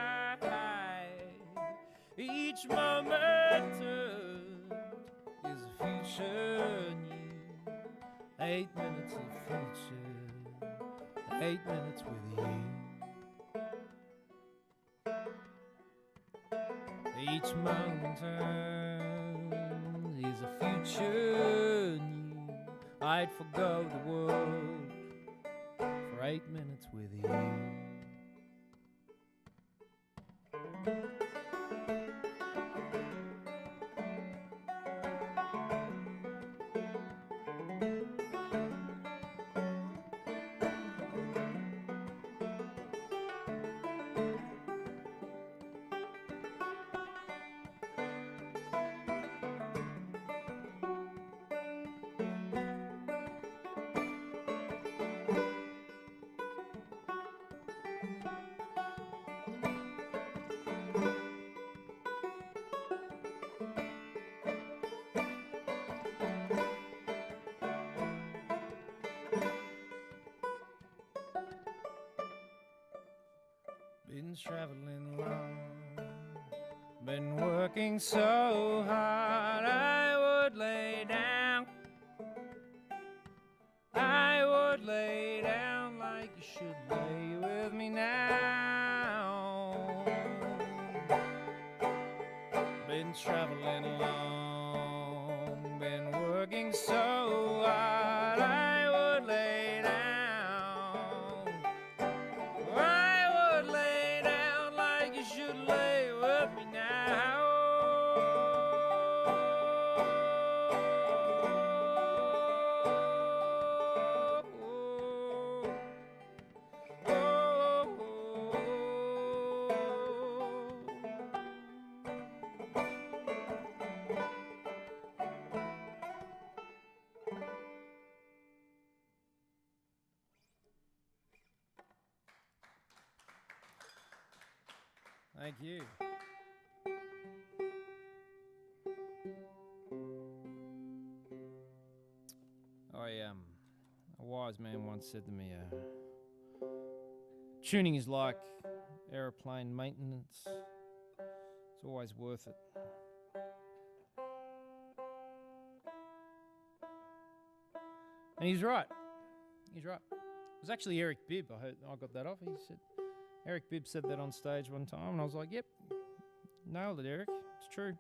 Each moment is a future new. 8 minutes of future, 8 minutes with you. Each moment is a future new. I'd forgo the world for for 8 minutes with you. Been traveling long, been working so hard. I would lay down like you should lay with me now. Been traveling long, been working so hard. I would lay down. You should lay with me now. Thank you. A wise man once said to me, tuning is like aeroplane maintenance. It's always worth it. And he's right. He's right. It was actually Eric Bibb. I got that off. He said, Eric Bibb said that on stage one time, and I was like, yep, nailed it, Eric. It's true.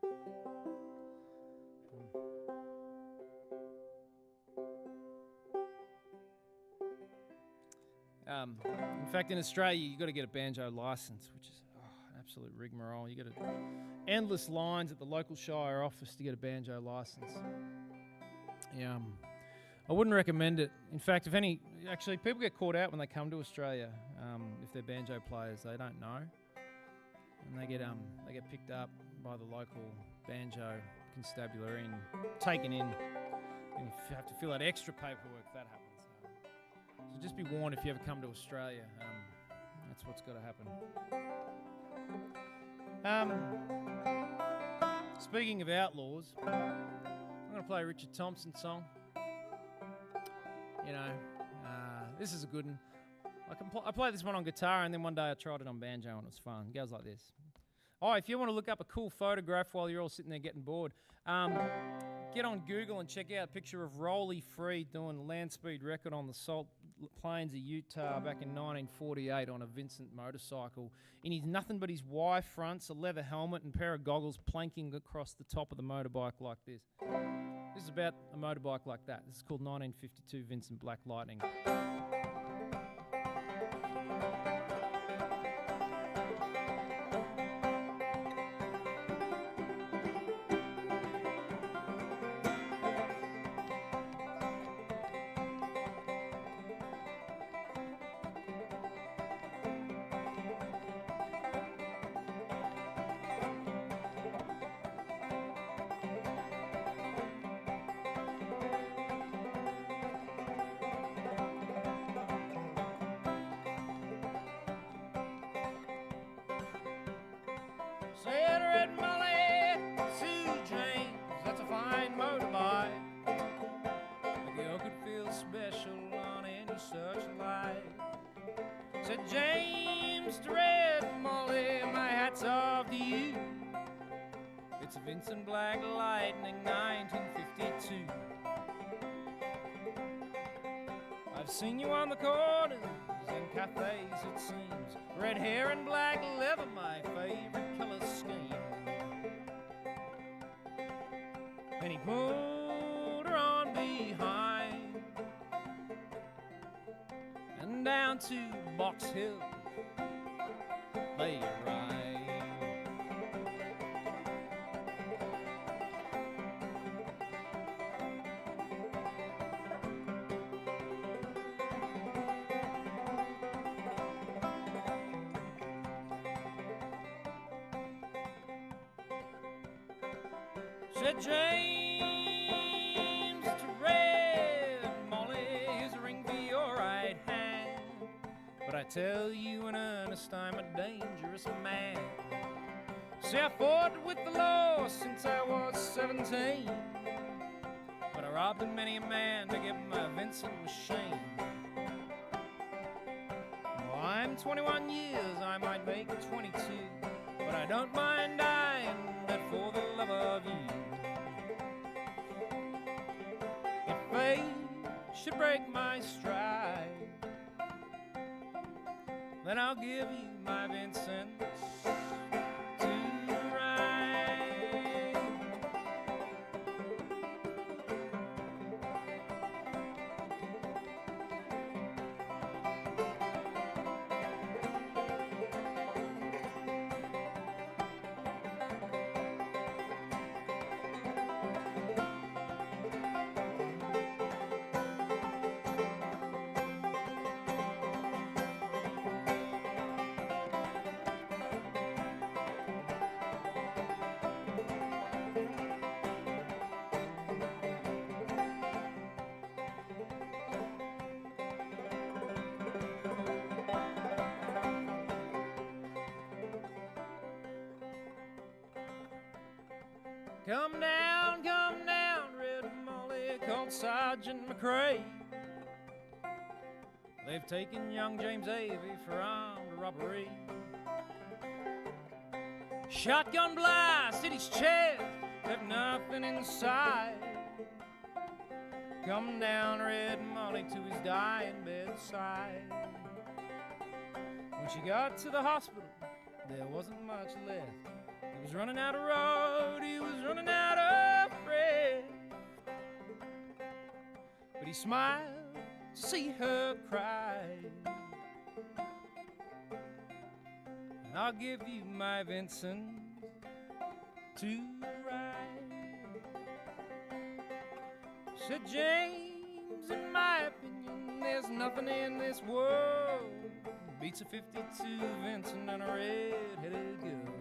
In fact, in Australia, you've got to get a banjo license, which is an absolute rigmarole. You got endless lines at the local shire office to get a banjo license. Yeah, I wouldn't recommend it. In fact, people get caught out when they come to Australia. If they're banjo players, they don't know, and they get picked up by the local banjo constabulary and taken in, and you have to fill out extra paperwork if that happens. So just be warned if you ever come to Australia. That's what's got to happen. Speaking of outlaws, I'm going to play a Richard Thompson song. This is a good one. I play this one on guitar, and then one day I tried it on banjo, and it was fun. It goes like this. Oh, if you want to look up a cool photograph while you're all sitting there getting bored, get on Google and check out a picture of Rolly Free doing a land speed record on the salt plains of Utah back in 1948 on a Vincent motorcycle. In his nothing but his Y fronts, a leather helmet, and a pair of goggles planking across the top of the motorbike like this. This is about a motorbike like that. This is called 1952 Vincent Black Lightning. Said Red Molly, Sue James, that's a fine motorbike. A girl could feel special on any such light. Said James to Red Molly, my hat's off to you. It's a Vincent Black Lightning 1952. I've seen you on the corners and cafes, it seems. Red hair and black leather, my favorite color scheme. And he pulled her on behind, and down to Box Hill, they arrive. Said James to Red, Molly, here's a ring for your right hand. But I tell you in earnest, I'm a dangerous man. See, I fought with the law since I was 17, but I robbed many a man to get my Vincent machine. Oh, I'm 21 years, I might make 22, but I don't mind dying that for the love of you. If fate should break my stride, then I'll give you my Vincent to ride. Come down, Red Molly, called Sergeant McRae. They've taken young James Avey for armed robbery. Shotgun blast hit his chest, left nothing inside. Come down, Red Molly, to his dying bedside. When she got to the hospital, there wasn't much left. He was running out of road, he was running out of breath. But he smiled to see her cry. And I'll give you my Vincent to ride. Said James, in my opinion, there's nothing in this world beats a 52 Vincent and a red-headed girl.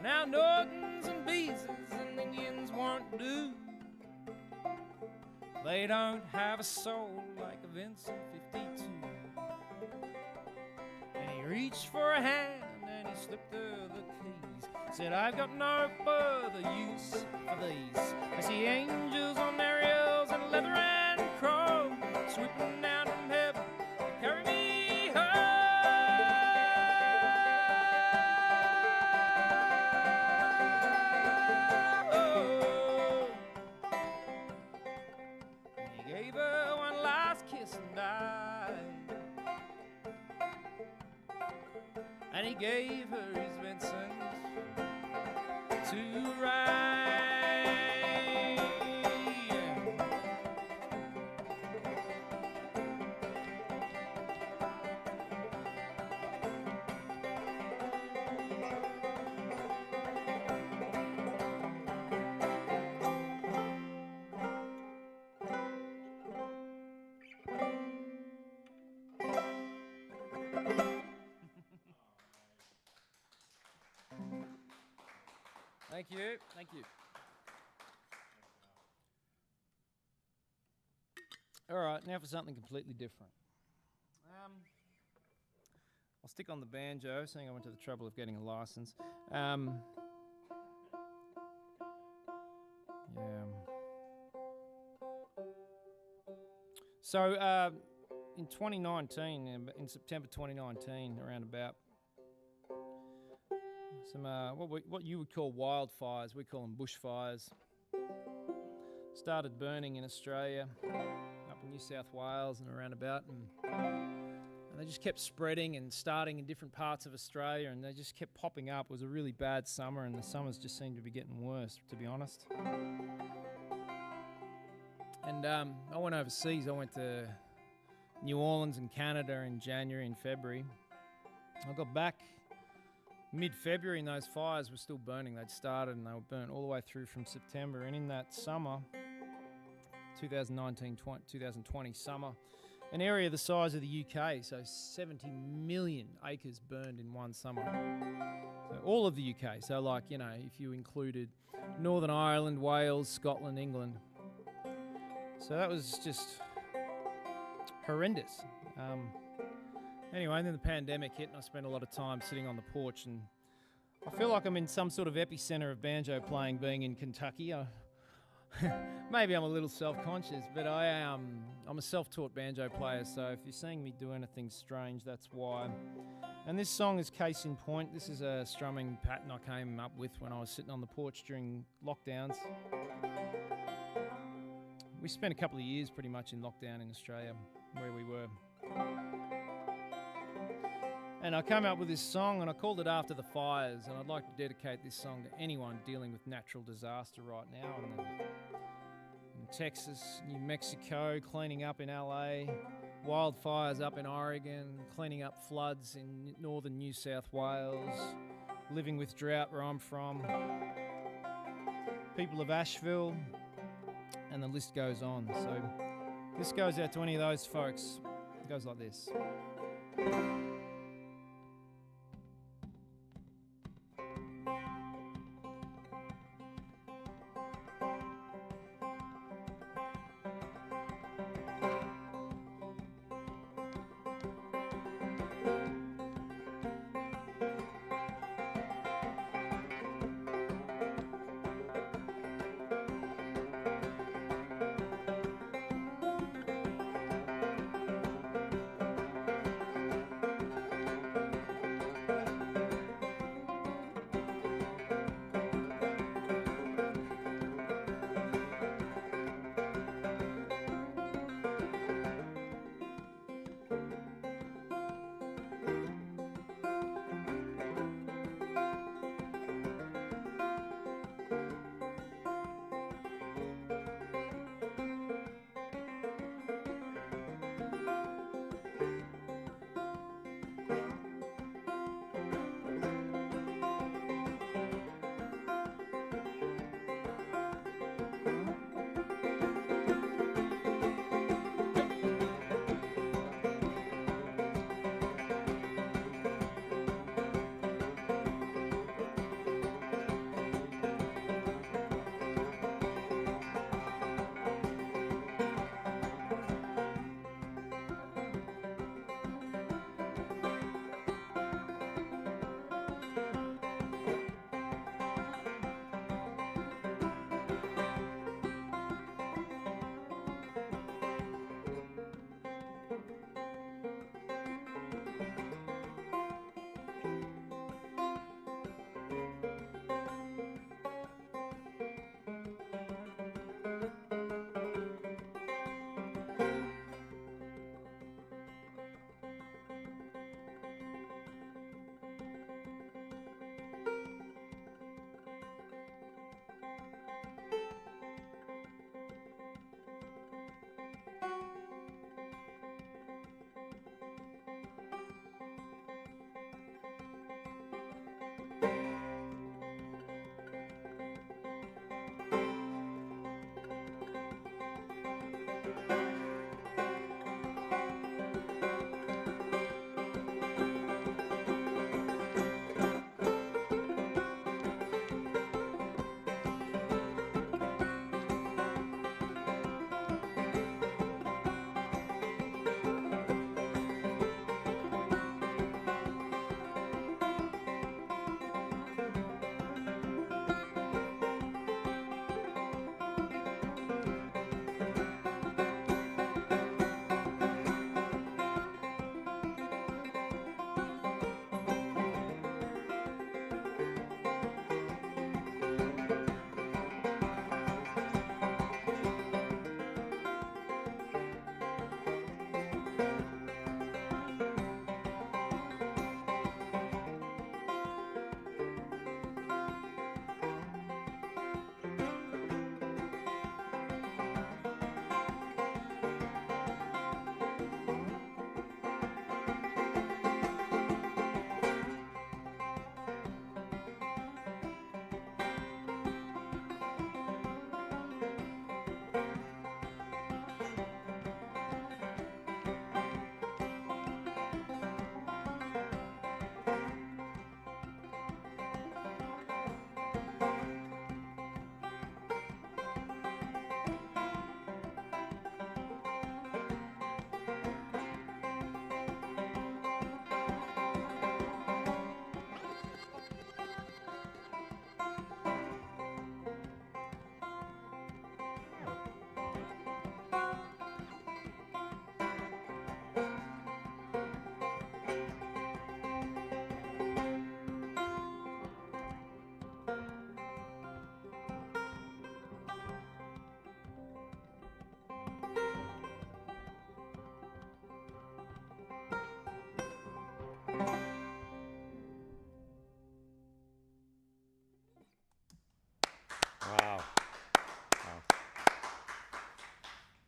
Now Nortons and Beezes and Indians won't do. They don't have a soul like a Vincent 52. And he reached for a hand and he slipped her the keys. Said, I've got no further use for these. I see angels on their heels and leather and chrome, swooping down from heaven to carry me home. He gave her one last kiss and died. And he gave her his Vincent to ride. Thank you. Thank you. All right, now for something completely different. I'll stick on the banjo, seeing I went to the trouble of getting a license. Yeah. So in 2019, in September 2019, around about, some what you would call wildfires, we call them bushfires, started burning in Australia, up in New South Wales and around about, and they just kept spreading and starting in different parts of Australia, and they just kept popping up. It was a really bad summer, and the summers just seemed to be getting worse, to be honest. And I went overseas. I went to New Orleans and Canada in January and February. I got back mid-February and those fires were still burning. They'd started and they were burnt all the way through from September. And in that summer, 2020 summer, an area the size of the UK, so 70 million acres burned in one summer. So all of the UK, so like, you know, if you included Northern Ireland, Wales, Scotland, England. So that was just horrendous. Anyway, and then the pandemic hit and I spent a lot of time sitting on the porch, and I feel like I'm in some sort of epicenter of banjo playing being in Kentucky. Maybe I'm a little self-conscious, but I'm a self-taught banjo player, so if you're seeing me do anything strange, that's why. And this song is case in point. This is a strumming pattern I came up with when I was sitting on the porch during lockdowns. We spent a couple of years pretty much in lockdown in Australia, where we were. And I came up with this song and I called it After the Fires, and I'd like to dedicate this song to anyone dealing with natural disaster right now in Texas, New Mexico, cleaning up in LA, wildfires up in Oregon, cleaning up floods in northern New South Wales, living with drought where I'm from, people of Asheville, and the list goes on. So this goes out to any of those folks. It goes like this.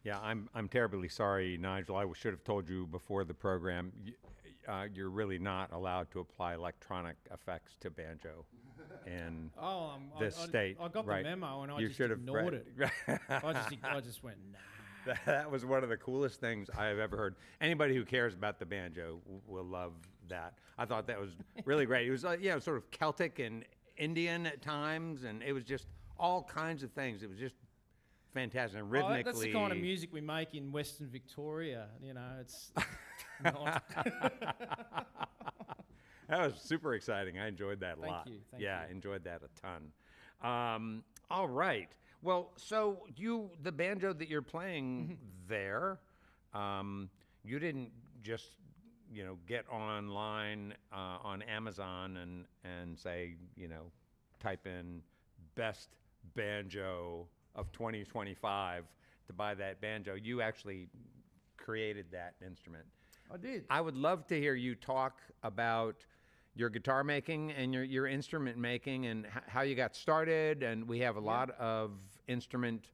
Yeah, I'm terribly sorry, Nigel. I should have told you before the program. You're really not allowed to apply electronic effects to banjo in this state. I got right. the memo and I You just should have ignored it. I just went, nah. That was one of the coolest things I have ever heard. Anybody who cares about the banjo will love that. I thought that was really great. It was sort of Celtic and Indian at times, and it was just all kinds of things. It was just fantastic. And rhythmically, that's the kind of music we make in Western Victoria. It's not. That was super exciting. I enjoyed that a lot. Thank you. Enjoyed that a ton. All right. Well, so the banjo that you're playing there, you didn't just get online on Amazon and say type in best banjo of 2025 to buy that banjo. You actually created that instrument. I did. I would love to hear you talk about your guitar making and your instrument making and how you got started. And we have a lot of instrument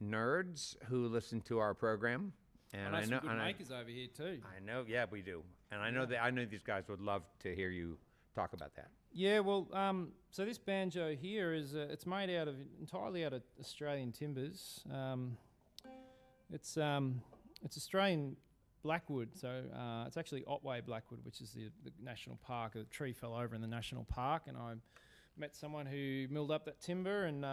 nerds who listen to our program. And I know some good makers over here too. I know, yeah, we do. And I know I know these guys would love to hear you talk about that. Yeah, well, so this banjo here is it's made entirely out of Australian timbers. It's Australian blackwood, so it's actually Otway blackwood, which is the national park. A tree fell over in the national park, and I met someone who milled up that timber, and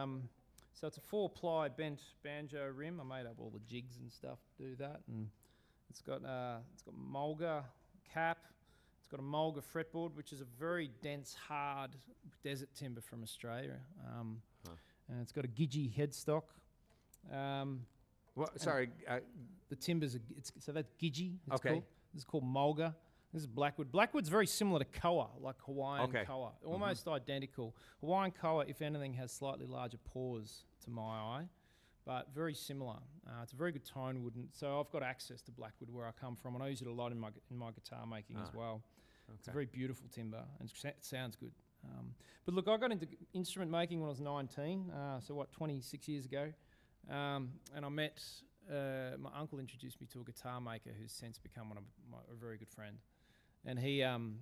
so it's a 4-ply bent banjo rim. I made up all the jigs and stuff to do that, and it's got mulga cap. It's got a mulga fretboard, which is a very dense, hard desert timber from Australia, and it's got a gidgee headstock. Sorry. The timbers so that's gidgee. Okay. This is called mulga. This is blackwood. Blackwood's very similar to koa, like Hawaiian koa, almost identical. Hawaiian koa, if anything, has slightly larger pores to my eye, but very similar. It's a very good tone wood, so I've got access to blackwood where I come from, and I use it a lot in my guitar making as well. Okay. It's a very beautiful timber, and it sounds good. But look, I got into instrument making when I was 19, 26 years ago. And I met my uncle introduced me to a guitar maker who's since become a very good friend, and he and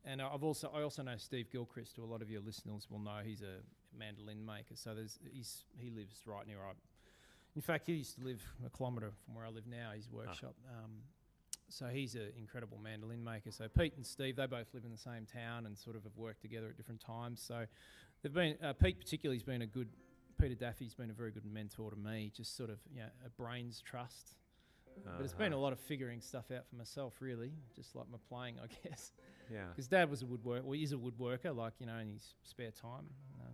I also know Steve Gilchrist, who a lot of your listeners will know. He's a mandolin maker, so he lives right near. In fact, he used to live a kilometre from where I live now. His workshop. So he's an incredible mandolin maker. So Pete and Steve, they both live in the same town and sort of have worked together at different times. So they've been Pete particularly has been Peter Daffy's been a very good mentor to me, just sort of a brains trust. But it's been a lot of figuring stuff out for myself, really, just like my playing, I guess. Yeah. Because Dad was a woodworker, he's a woodworker, like, in his spare time.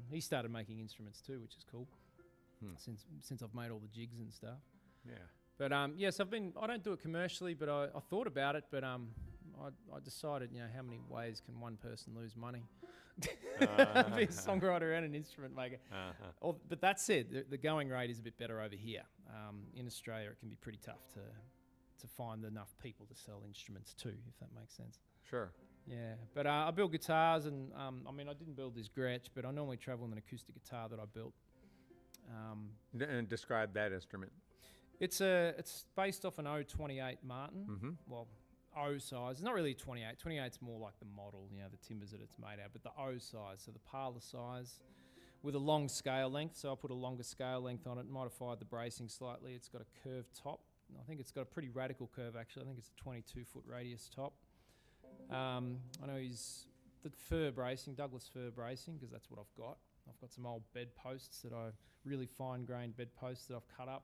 He started making instruments too, which is cool, since I've made all the jigs and stuff. Yeah. But, yes, I don't do it commercially, but I thought about it, but I decided, how many ways can one person lose money? Be a songwriter and an instrument maker. But that said, the going rate is a bit better over here. In Australia, it can be pretty tough to find enough people to sell instruments to, if that makes sense. Sure. Yeah, but I build guitars, and I didn't build this Gretsch, but I normally travel with an acoustic guitar that I built. And describe that instrument. It's based off an 028 Martin. Mm-hmm. Well, O size. It's not really a 28. 28's more like the model, the timbers that it's made out. But the O size, so the parlour size, with a long scale length. So I put a longer scale length on it, modified the bracing slightly. It's got a curved top. I think it's got a pretty radical curve, actually. I think it's a 22-foot radius top. I know he's the fir bracing, Douglas fir bracing, because that's what I've got. I've got some old bed posts really fine-grained bed posts that I've cut up.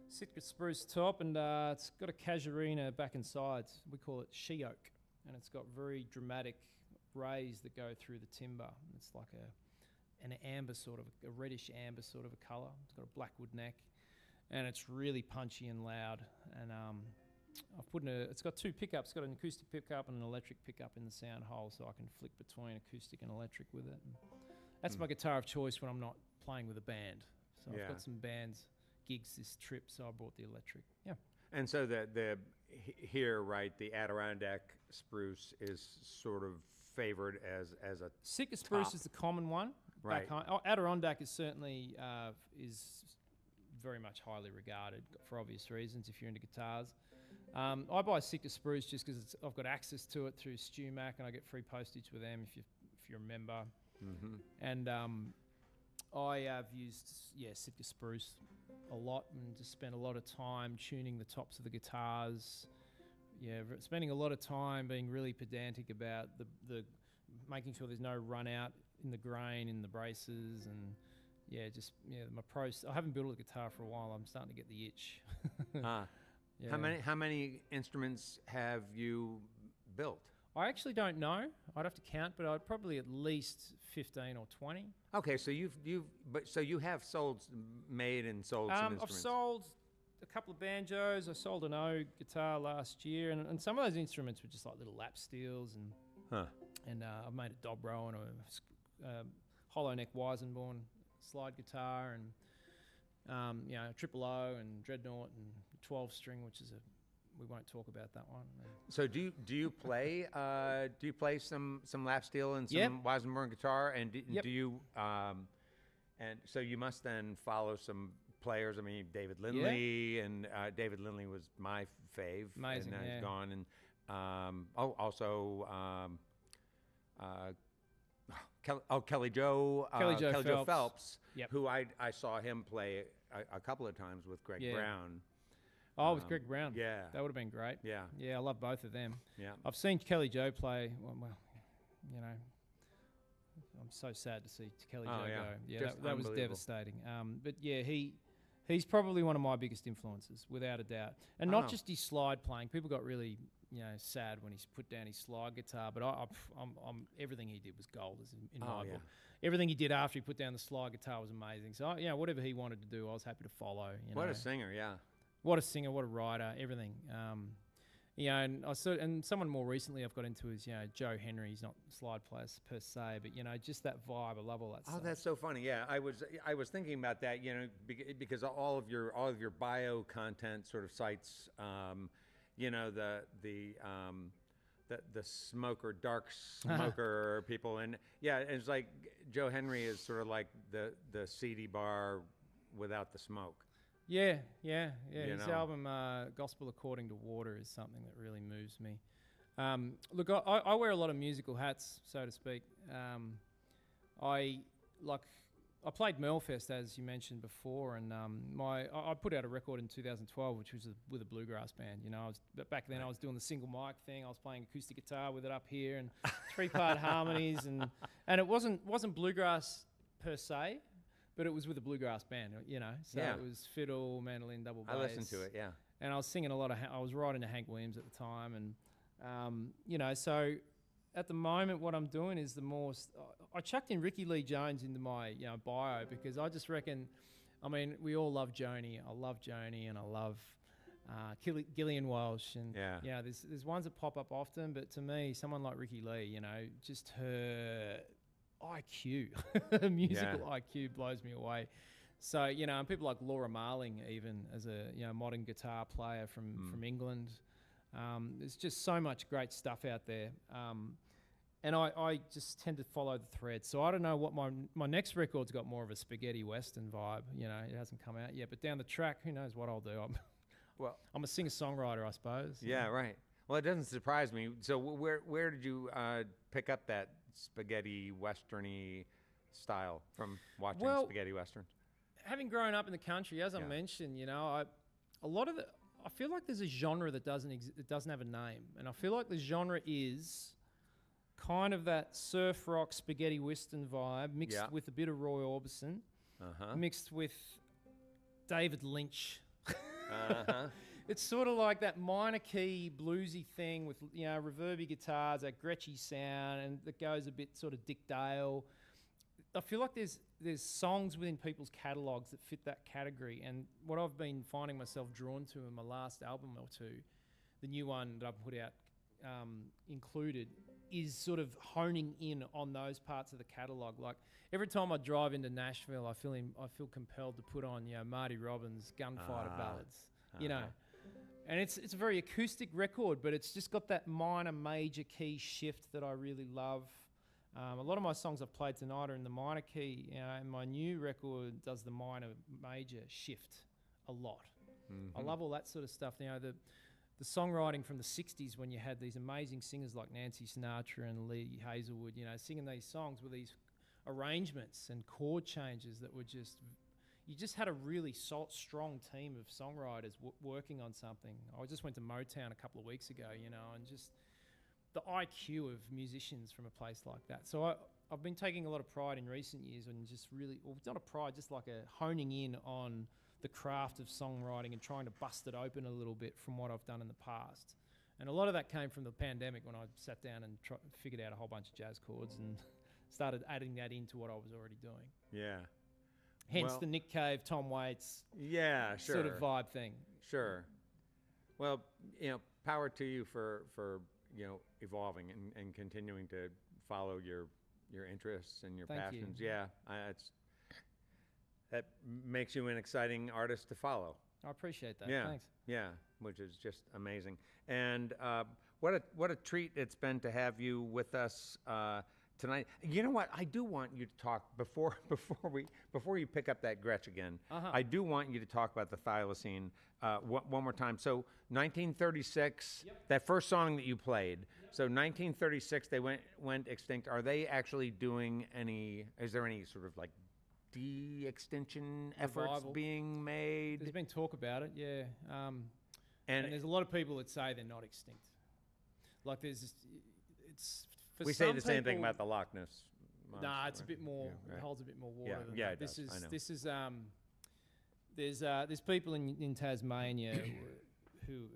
Sitka spruce top, and it's got a casuarina back and sides. We call it she oak, and it's got very dramatic rays that go through the timber. It's like an amber a reddish amber sort of a colour. It's got a blackwood neck, and it's really punchy and loud. And it's got two pickups. It's got an acoustic pickup and an electric pickup in the sound hole, so I can flick between acoustic and electric with it. And that's my guitar of choice when I'm not playing with a band. So I've got some bands gigs this trip, so I brought the electric. Yeah. And so the Adirondack spruce is sort of favored as a Sitka spruce is the common one. Right. Back home. Adirondack is certainly is very much highly regarded for obvious reasons if you're into guitars. I buy Sick to Spruce just because I've got access to it through StewMac, and I get free postage with them if you're a member. Mm-hmm. And I have used Sick to Spruce a lot and just spent a lot of time tuning the tops of the guitars. Spending a lot of time being really pedantic about the making sure there's no run out in the grain in the braces, and my pros. I haven't built a guitar for a while. I'm starting to get the itch. Yeah. How many instruments have you built? I actually don't know. I'd have to count, but I'd probably at least 15 or 20. Okay, so you have made and sold some instruments. I've sold a couple of banjos. I sold an O guitar last year, and some of those instruments were just like little lap steels, and I've made a dobro and a hollow neck Weizenborn slide guitar, and triple O and dreadnought and 12 string, which is we won't talk about that one. So do you play some lap steel and some Weizenborn guitar, and do you and so you must then follow some players. I mean, David Lindley, and David Lindley was my fave. Amazing, and now he's gone. And also Kelly Joe Phelps, who I saw him play a couple of times with Greg Brown. Oh, with Greg Brown. Yeah. That would have been great. Yeah. Yeah, I love both of them. Yeah. I've seen Kelly Joe play. Well, I'm so sad to see Kelly Joe go. Yeah, that was devastating. But yeah, he's probably one of my biggest influences, without a doubt. And not just his slide playing. People got really sad when he put down his slide guitar. But I'm everything he did was gold in my book. Everything he did after he put down the slide guitar was amazing. So whatever he wanted to do, I was happy to follow. What a singer, yeah. What a singer, what a writer, everything. And someone more recently I've got into is Joe Henry. He's not a slide player per se, but just that vibe. I love all that stuff. Oh, that's so funny. Yeah, I was thinking about that. Because all of your bio content sort of cites, the smoker, dark smoker people, and it's like Joe Henry is sort of like the CD bar without the smoke. Yeah. His album, Gospel According to Water, is something that really moves me. Look, I wear a lot of musical hats, so to speak. I played MerleFest, as you mentioned before, and I put out a record in 2012, which was with a bluegrass band. Back then I was doing the single mic thing. I was playing acoustic guitar with it up here and 3-part harmonies, and it wasn't bluegrass per se. But it was with a bluegrass band, So it was fiddle, mandolin, double bass. I listened to it, yeah. And I was singing a lot of. I was writing to Hank Williams at the time, and So at the moment, what I'm doing is I chucked in Rickie Lee Jones into my bio because I just reckon. I mean, we all love Joni. I love Joni, and I love Gillian Walsh, and there's ones that pop up often. But to me, someone like Rickie Lee, just her IQ, musical IQ blows me away. So, and people like Laura Marling, even as a modern guitar player from England. There's just so much great stuff out there. And I just tend to follow the thread. So I don't know what my next record's got more of a spaghetti western vibe. It hasn't come out yet. But down the track, who knows what I'll do. I'm a singer-songwriter, I suppose. Yeah, right. Well, it doesn't surprise me. So where did you pick up that spaghetti westerny style from watching spaghetti westerns? Having grown up in the country, as I mentioned, I feel like there's a genre that doesn't have a name, and I feel like the genre is kind of that surf rock spaghetti western vibe mixed with a bit of Roy Orbison, mixed with David Lynch. It's sort of like that minor key bluesy thing with reverby guitars, that Gretschy sound, and that goes a bit sort of Dick Dale. I feel like there's songs within people's catalogues that fit that category, and what I've been finding myself drawn to in my last album or two, the new one that I've put out included, is sort of honing in on those parts of the catalogue. Like every time I drive into Nashville, I feel compelled to put on Marty Robbins' Gunfighter Ballads, And it's a very acoustic record, but it's just got that minor major key shift that I really love. A lot of my songs I've played tonight are in the minor key, and my new record does the minor major shift a lot. I love all that sort of stuff. The songwriting from the 60s, when you had these amazing singers like Nancy Sinatra and Lee Hazelwood, singing these songs with these arrangements and chord changes that were you just had a really strong team of songwriters working on something. I just went to Motown a couple of weeks ago, and just the IQ of musicians from a place like that. So I've been taking a lot of pride in recent years and just really, well, it's not a pride, just like a honing in on the craft of songwriting and trying to bust it open a little bit from what I've done in the past. And a lot of that came from the pandemic when I sat down and figured out a whole bunch of jazz chords and started adding that into what I was already doing. Yeah. Hence the Nick Cave, Tom Waits sort of vibe thing. Sure. Well, power to you for evolving and continuing to follow your interests and your passions. You. Yeah, that makes you an exciting artist to follow. I appreciate that. Yeah. Thanks. Yeah, which is just amazing. And what a treat it's been to have you with us tonight. You know what? I do want you to talk before you pick up that Gretsch again. I do want you to talk about the thylacine one more time. So 1936, that first song that you played. So 1936, they went extinct. Are they actually doing any? Is there any sort of like de-extinction efforts being made? There's been talk about it, yeah. And there's a lot of people that say they're not extinct. Like we say the same thing about the Loch Ness monster. Nah, it's a bit more. Yeah, right. It holds a bit more water. Yeah, than yeah, that. This is. There's people in Tasmania who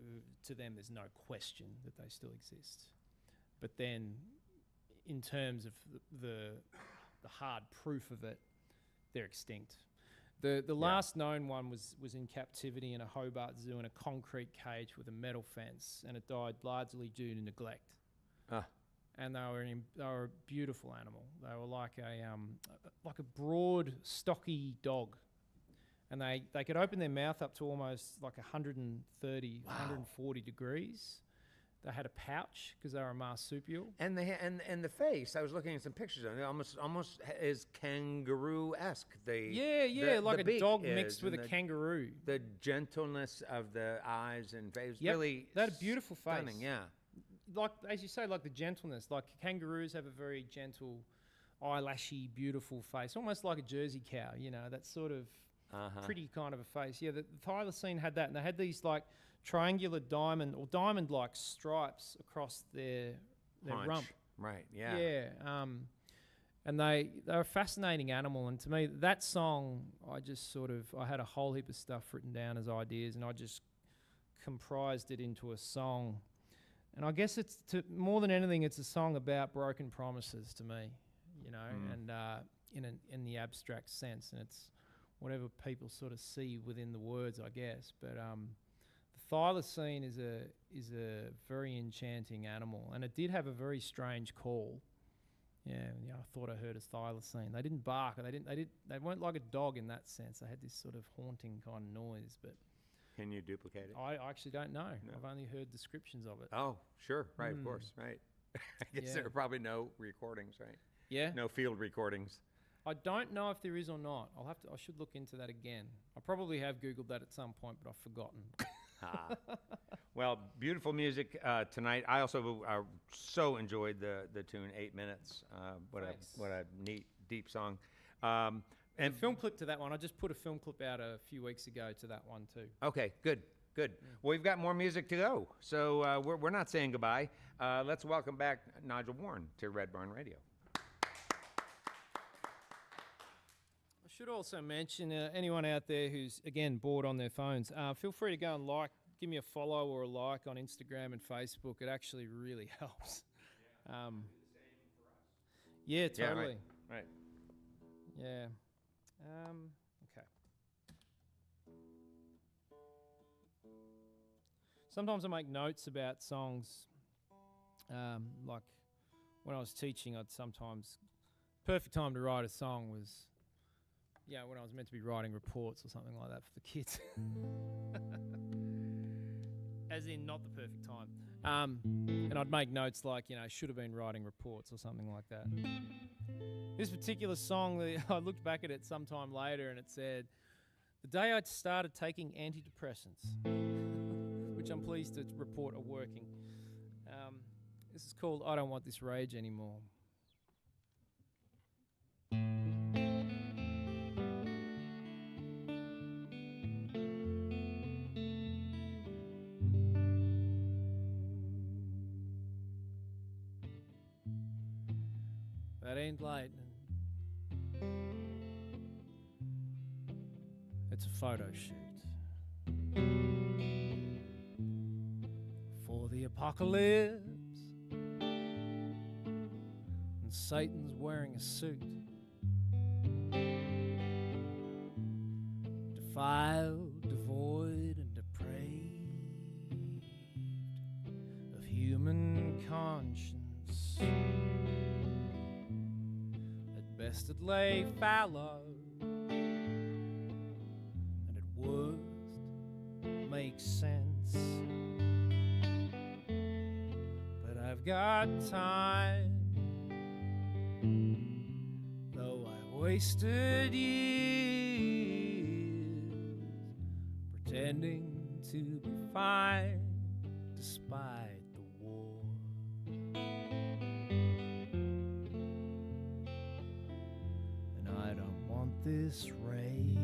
to them there's no question that they still exist. But then, in terms of the hard proof of it, they're extinct. The last known one was in captivity in a Hobart Zoo in a concrete cage with a metal fence, and it died largely due to neglect. And they were a beautiful animal. They were like a broad, stocky dog, and they could open their mouth up to almost like 130, 140 degrees. They had a pouch because they were a marsupial. And the face. I was looking at some pictures of it. Almost is kangaroo-esque. Like a dog mixed with a kangaroo. The gentleness of the eyes and face. Yep. Really, they had a beautiful face. Stunning. Yeah. Like as you say, like the gentleness. Like kangaroos have a very gentle, eyelashy, beautiful face, almost like a Jersey cow. That sort of pretty kind of a face. Yeah, the thylacine had that, and they had these like triangular diamond-like stripes across their rump. Right. Yeah. Yeah. And they're a fascinating animal, and to me, that song, I had a whole heap of stuff written down as ideas, and I just comprised it into a song. And I guess more than anything, it's a song about broken promises to me, and in the abstract sense, and it's whatever people sort of see within the words, I guess. But the thylacine is a very enchanting animal, and it did have a very strange call. Yeah, I thought I heard a thylacine. They didn't bark. They weren't like a dog in that sense. They had this sort of haunting kind of noise, but. Can you duplicate it? I actually don't know. No. I've only heard descriptions of it. Oh, sure. Right, of course. Right. I guess there are probably no recordings, right? Yeah. No field recordings. I don't know if there is or not. I should look into that again. I probably have Googled that at some point, but I've forgotten. Well, beautiful music tonight. I also so enjoyed the tune 8 Minutes. What a neat, deep song. And a film clip to that one. I just put a film clip out a few weeks ago to that one too. Okay, good. Well, we've got more music to go, so we're not saying goodbye. Let's welcome back Nigel Wearne to Red Barn Radio. I should also mention anyone out there who's, again, bored on their phones, feel free to go and give me a follow or a like on Instagram and Facebook. It actually really helps. Yeah, totally. Yeah, right. Yeah. Okay. Sometimes I make notes about songs. Like when I was teaching, perfect time to write a song was, when I was meant to be writing reports or something like that for the kids. As in, not the perfect time. And I'd make notes like, should have been writing reports or something like that. This particular song, I looked back at it sometime later and it said, the day I started taking antidepressants, which I'm pleased to report are working. This is called I Don't Want This Rage Anymore. That ain't lightning. It's a photo shoot for the apocalypse, and Satan's wearing a suit, defiled, devoid, and depraved of human conscience. At best it lay fallow, makes sense, but I've got time, though I've wasted years pretending to be fine despite the war. And I don't want this rage.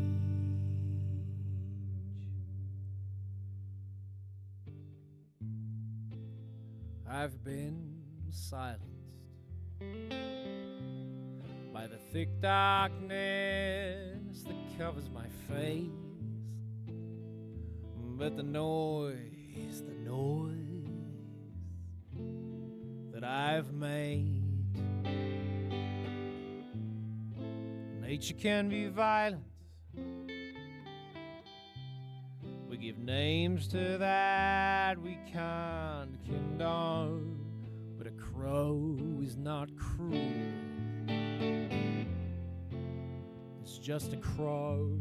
I've been silenced by the thick darkness that covers my face, but the noise that I've made. Nature can be violent. We give names to that we can't condone, but a crow is not cruel. It's just a crow.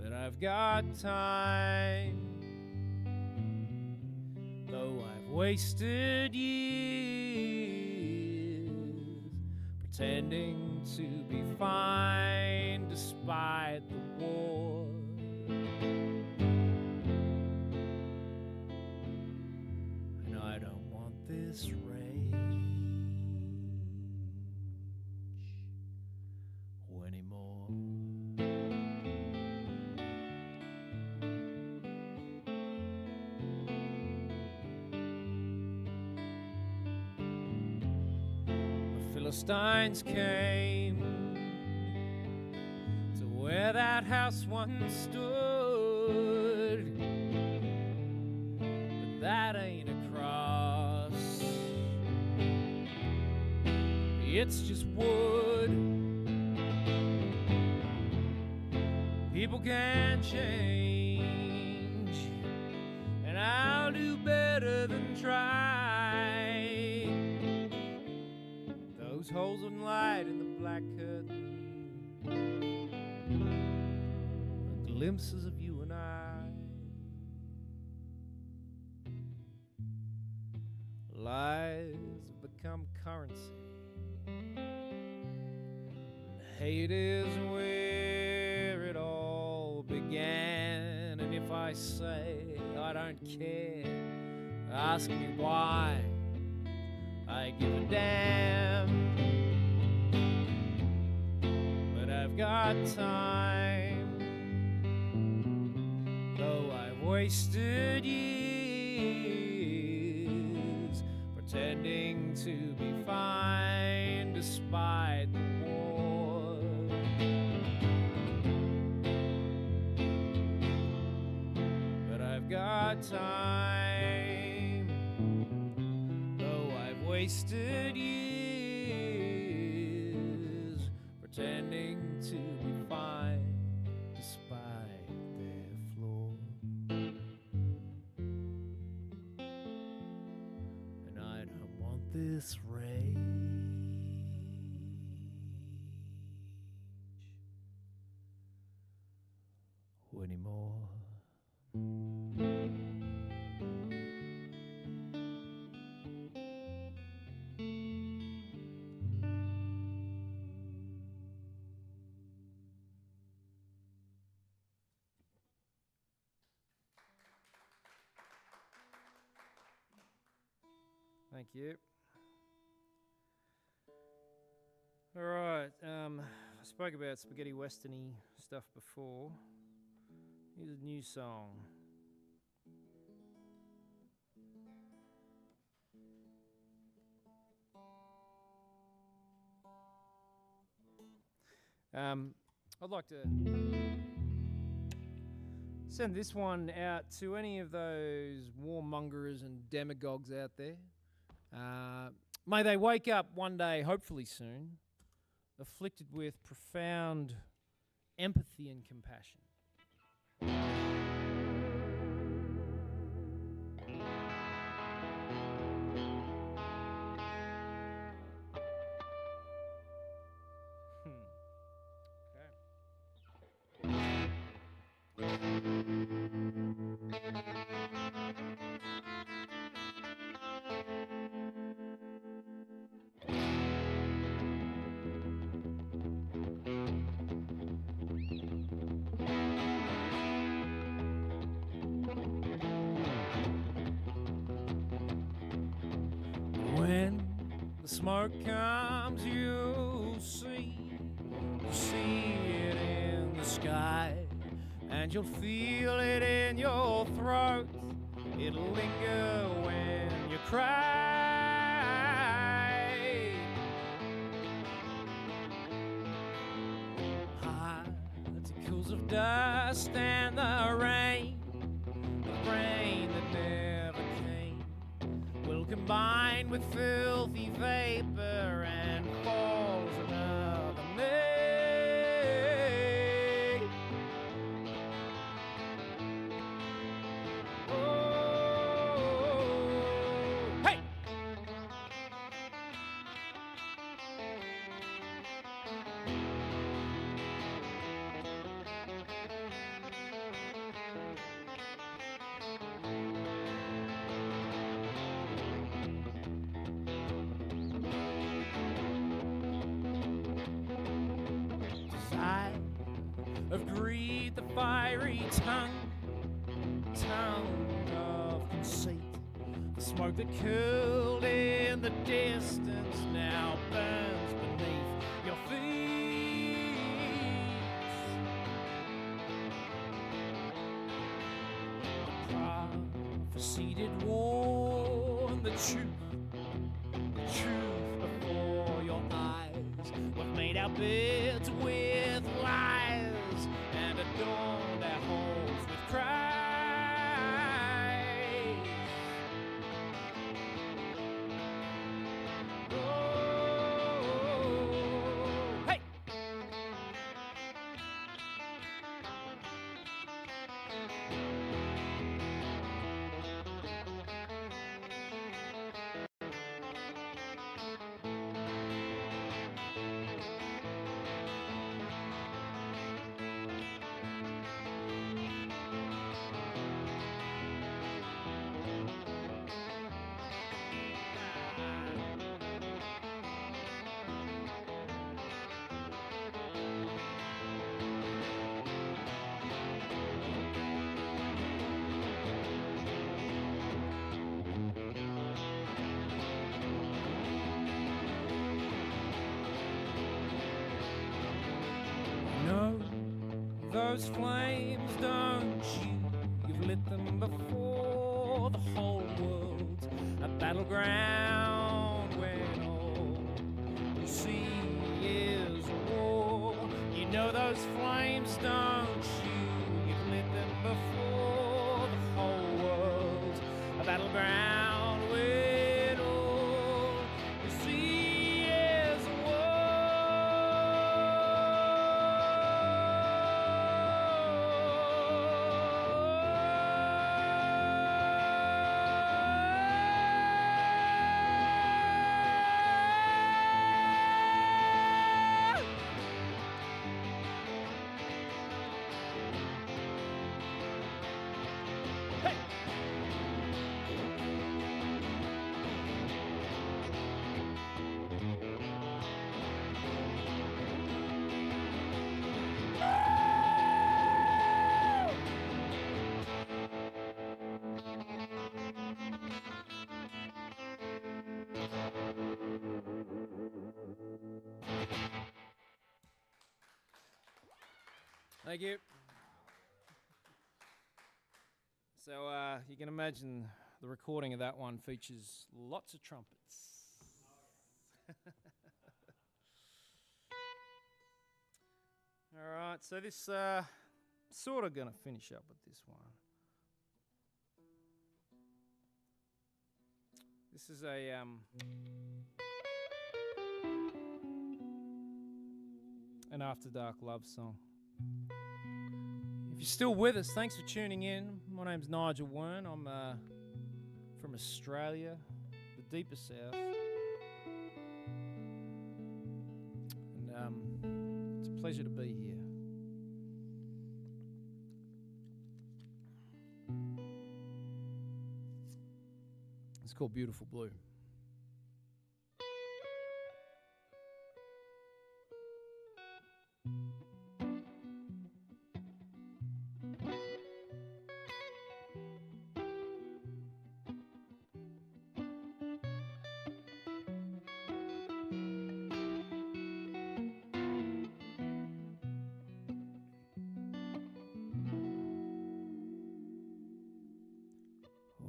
But I've got time, though I've wasted years pretending to be fine despite the war. And I don't want this rage anymore. The Philistines came to where that house once stood, but that ain't a cross, it's just wood. People can change, and I'll do better than try. Those holes of light in the black curtain, glimpses of you and I. Lies have become currency, and hate is where it all began. And if I say I don't care, ask me why. I give a damn, but I've got time, though I've wasted years pretending to be fine despite the war. But I've got time, though I've wasted years pretending to be fine despite their flaw. And I don't want this rage anymore. Thank you. All right. I spoke about spaghetti westerny stuff before. Here's a new song. I'd like to send this one out to any of those warmongers and demagogues out there. May they wake up one day, hopefully soon, afflicted with profound empathy and compassion. When the smoke comes, you'll see it in the sky, and you'll feel it in your throat. It'll linger when you cry. Particles of dust and the rain that never came, will combine with filthy vapor and falls another May. Oh, hey! Of greed, the fiery tongue of conceit, the smoke that curled in the distance now burns beneath your feet. The prophecy did warn the truth before your eyes. We've made our beds with lies and adorned our homes with cries. Oh, hey! No, those flames, don't you? You've lit them before the whole world's a battleground when all you see is war. You know those flames, don't you? You've lit them before the whole world's a battleground when all you see is war. Thank you. So you can imagine the recording of that one features lots of trumpets. All right, so this sort of going to finish up with this one. This is an After Dark love song. If you're still with us, thanks for tuning in. My name's Nigel Wearne. I'm from Australia, the deepest south. And it's a pleasure to be here. It's called Beautiful Blue.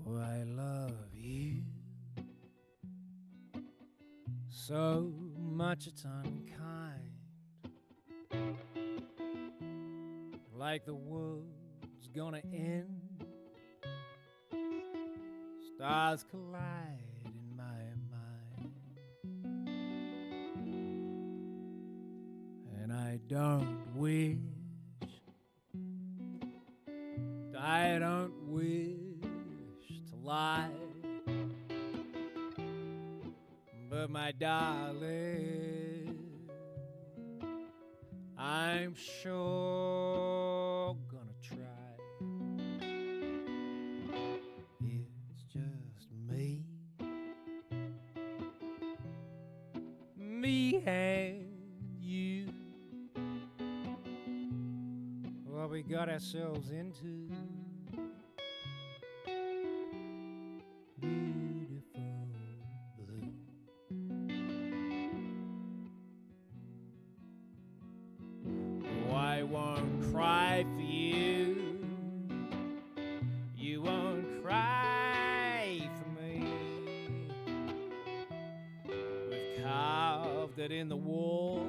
Oh, I love you so much it's unkind, like the world's gonna end, stars collide in my mind, and I don't wish to lie, but my darling, I'm sure gonna try. It's just me and you, what we got ourselves into. Beautiful blue. Oh, I won't cry for you. You won't cry for me. We've carved it in the wall,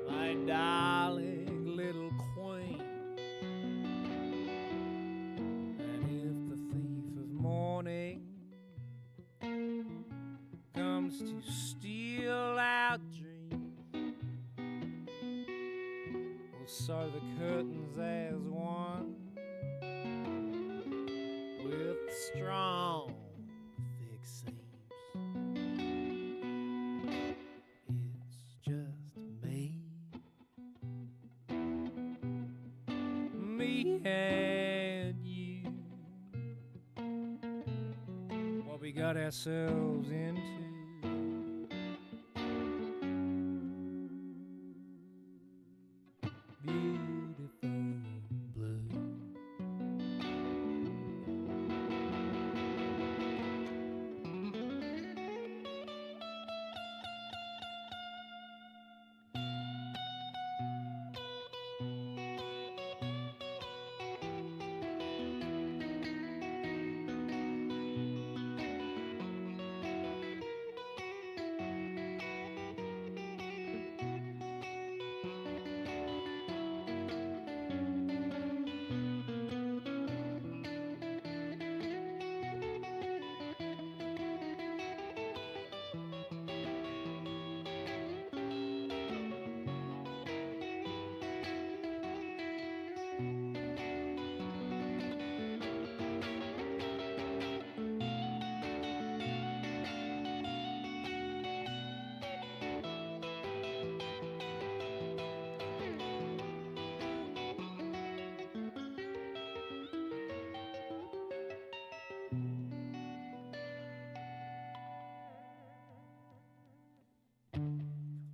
my darling little queen. And if the thief of morning comes to steal our dreams, we'll sew the curtains as one with strong, thick seams. It's just me and you, what we got ourselves into. Beautiful blue.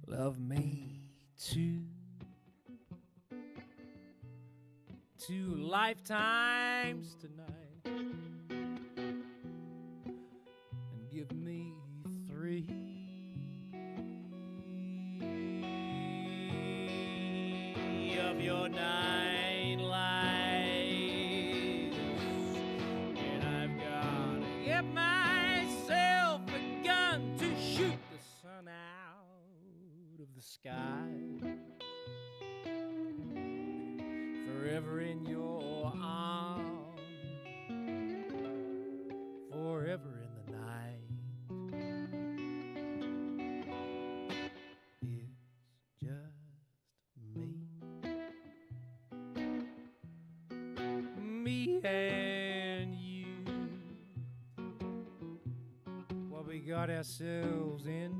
Love me too, 2 lifetimes tonight, and give me 3. shoot the sun out of the sky. Forever in your arms, forever in the night. It's just me and you. What we got ourselves into.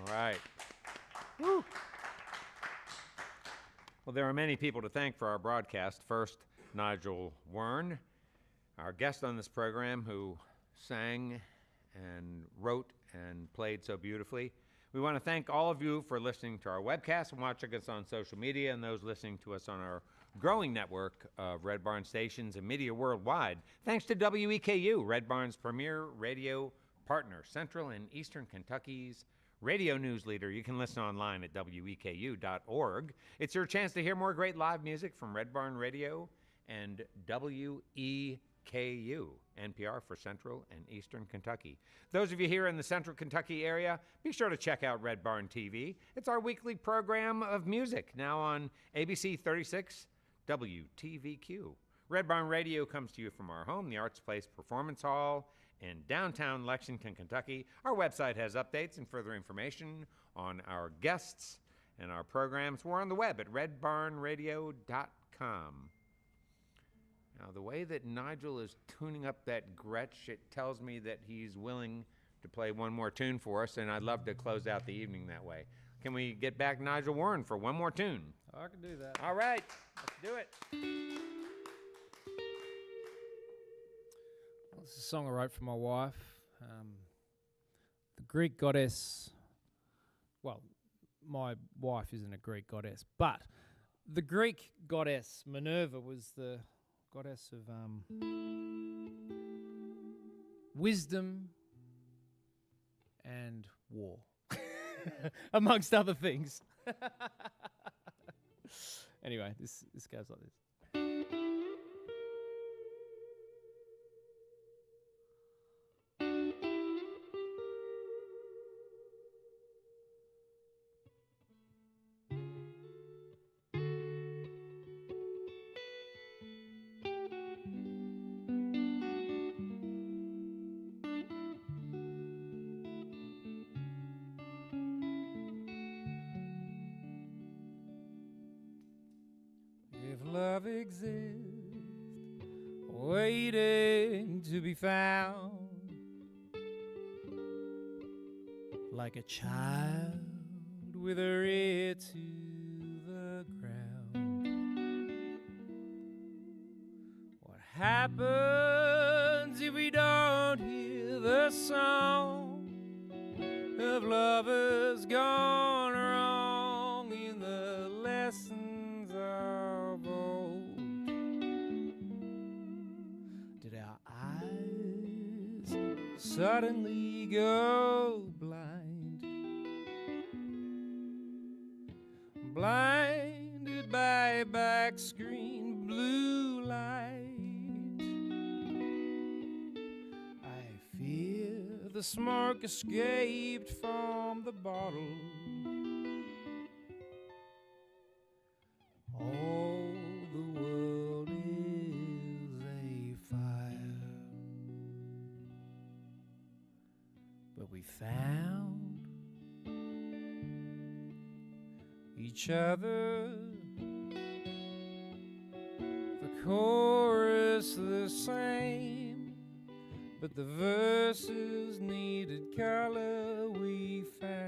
Right. Woo. Well, there are many people to thank for our broadcast. First, Nigel Wearne, our guest on this program, who sang and wrote and played so beautifully. We want to thank all of you for listening to our webcast and watching us on social media, and those listening to us on our growing network of Red Barn stations and media worldwide. Thanks to WEKU, Red Barn's premier radio partner, Central and Eastern Kentucky's radio news leader. You can listen online at weku.org. It's your chance to hear more great live music from Red Barn Radio and WEKU, NPR for Central and Eastern Kentucky. Those of you here in the Central Kentucky area, be sure to check out Red Barn TV. It's our weekly program of music, now on ABC 36 WTVQ. Red Barn Radio comes to you from our home, the Arts Place Performance Hall in downtown Lexington, Kentucky. Our website has updates and further information on our guests and our programs. We're on the web at redbarnradio.com. Now, the way that Nigel is tuning up that Gretsch, it tells me that he's willing to play one more tune for us, and I'd love to close out the evening that way. Can we get back Nigel Wearne for one more tune? I can do that. All right, let's do it. This is a song I wrote for my wife. The Greek goddess, well, my wife isn't a Greek goddess, but the Greek goddess Minerva was the goddess of wisdom and war, amongst other things. Anyway, this goes like this. Love exists, waiting to be found, like a child with her ear to the ground. What happens if we don't hear the song of lovers gone wrong in the lessons of old? Did our eyes suddenly go blind, blinded by a back screen blue light? I fear the smoke escaped from the bottle. All the world is a fire, but we found each other, the chorus the same, but the verses needed color. We found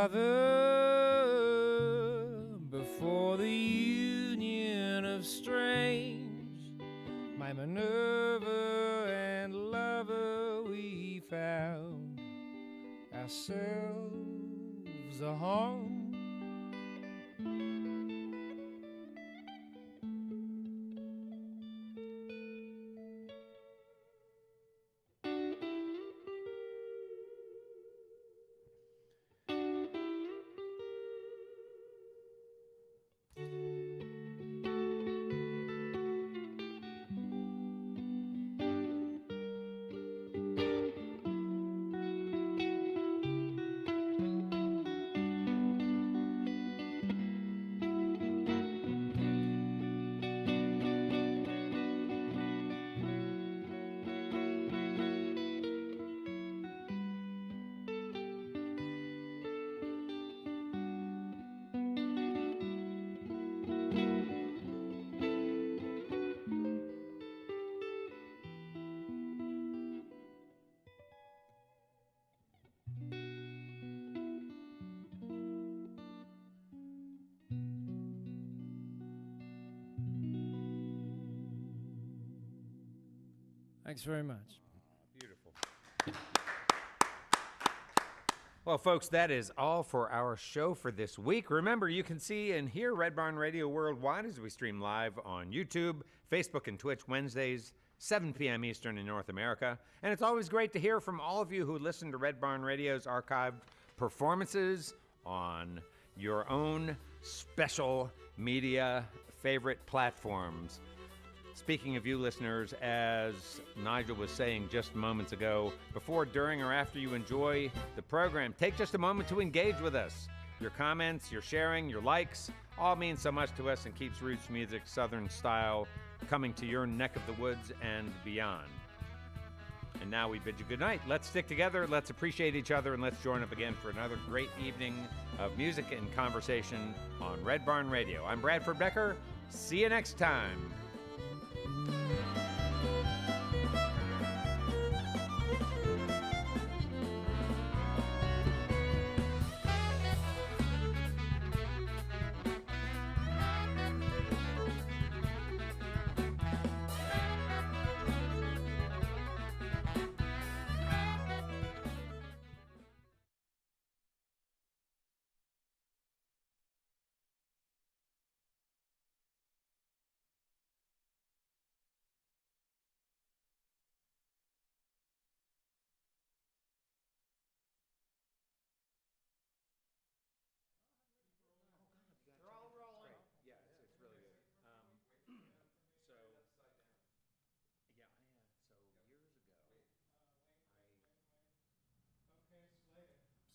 father before the union of strange. My Minerva and lover, we found ourselves a home. Thanks very much. Beautiful. Well, folks, that is all for our show for this week. Remember, you can see and hear Red Barn Radio worldwide as we stream live on YouTube, Facebook, and Twitch Wednesdays, 7 p.m. Eastern in North America. And it's always great to hear from all of you who listen to Red Barn Radio's archived performances on your own special media favorite platforms. Speaking of you listeners, as Nigel was saying just moments ago, before, during, or after you enjoy the program, take just a moment to engage with us. Your comments, your sharing, your likes, all mean so much to us and keeps roots music, Southern style, coming to your neck of the woods and beyond. And now we bid you good night. Let's stick together, let's appreciate each other, and let's join up again for another great evening of music and conversation on Red Barn Radio. I'm Bradford Becker. See you next time.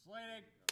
Slating.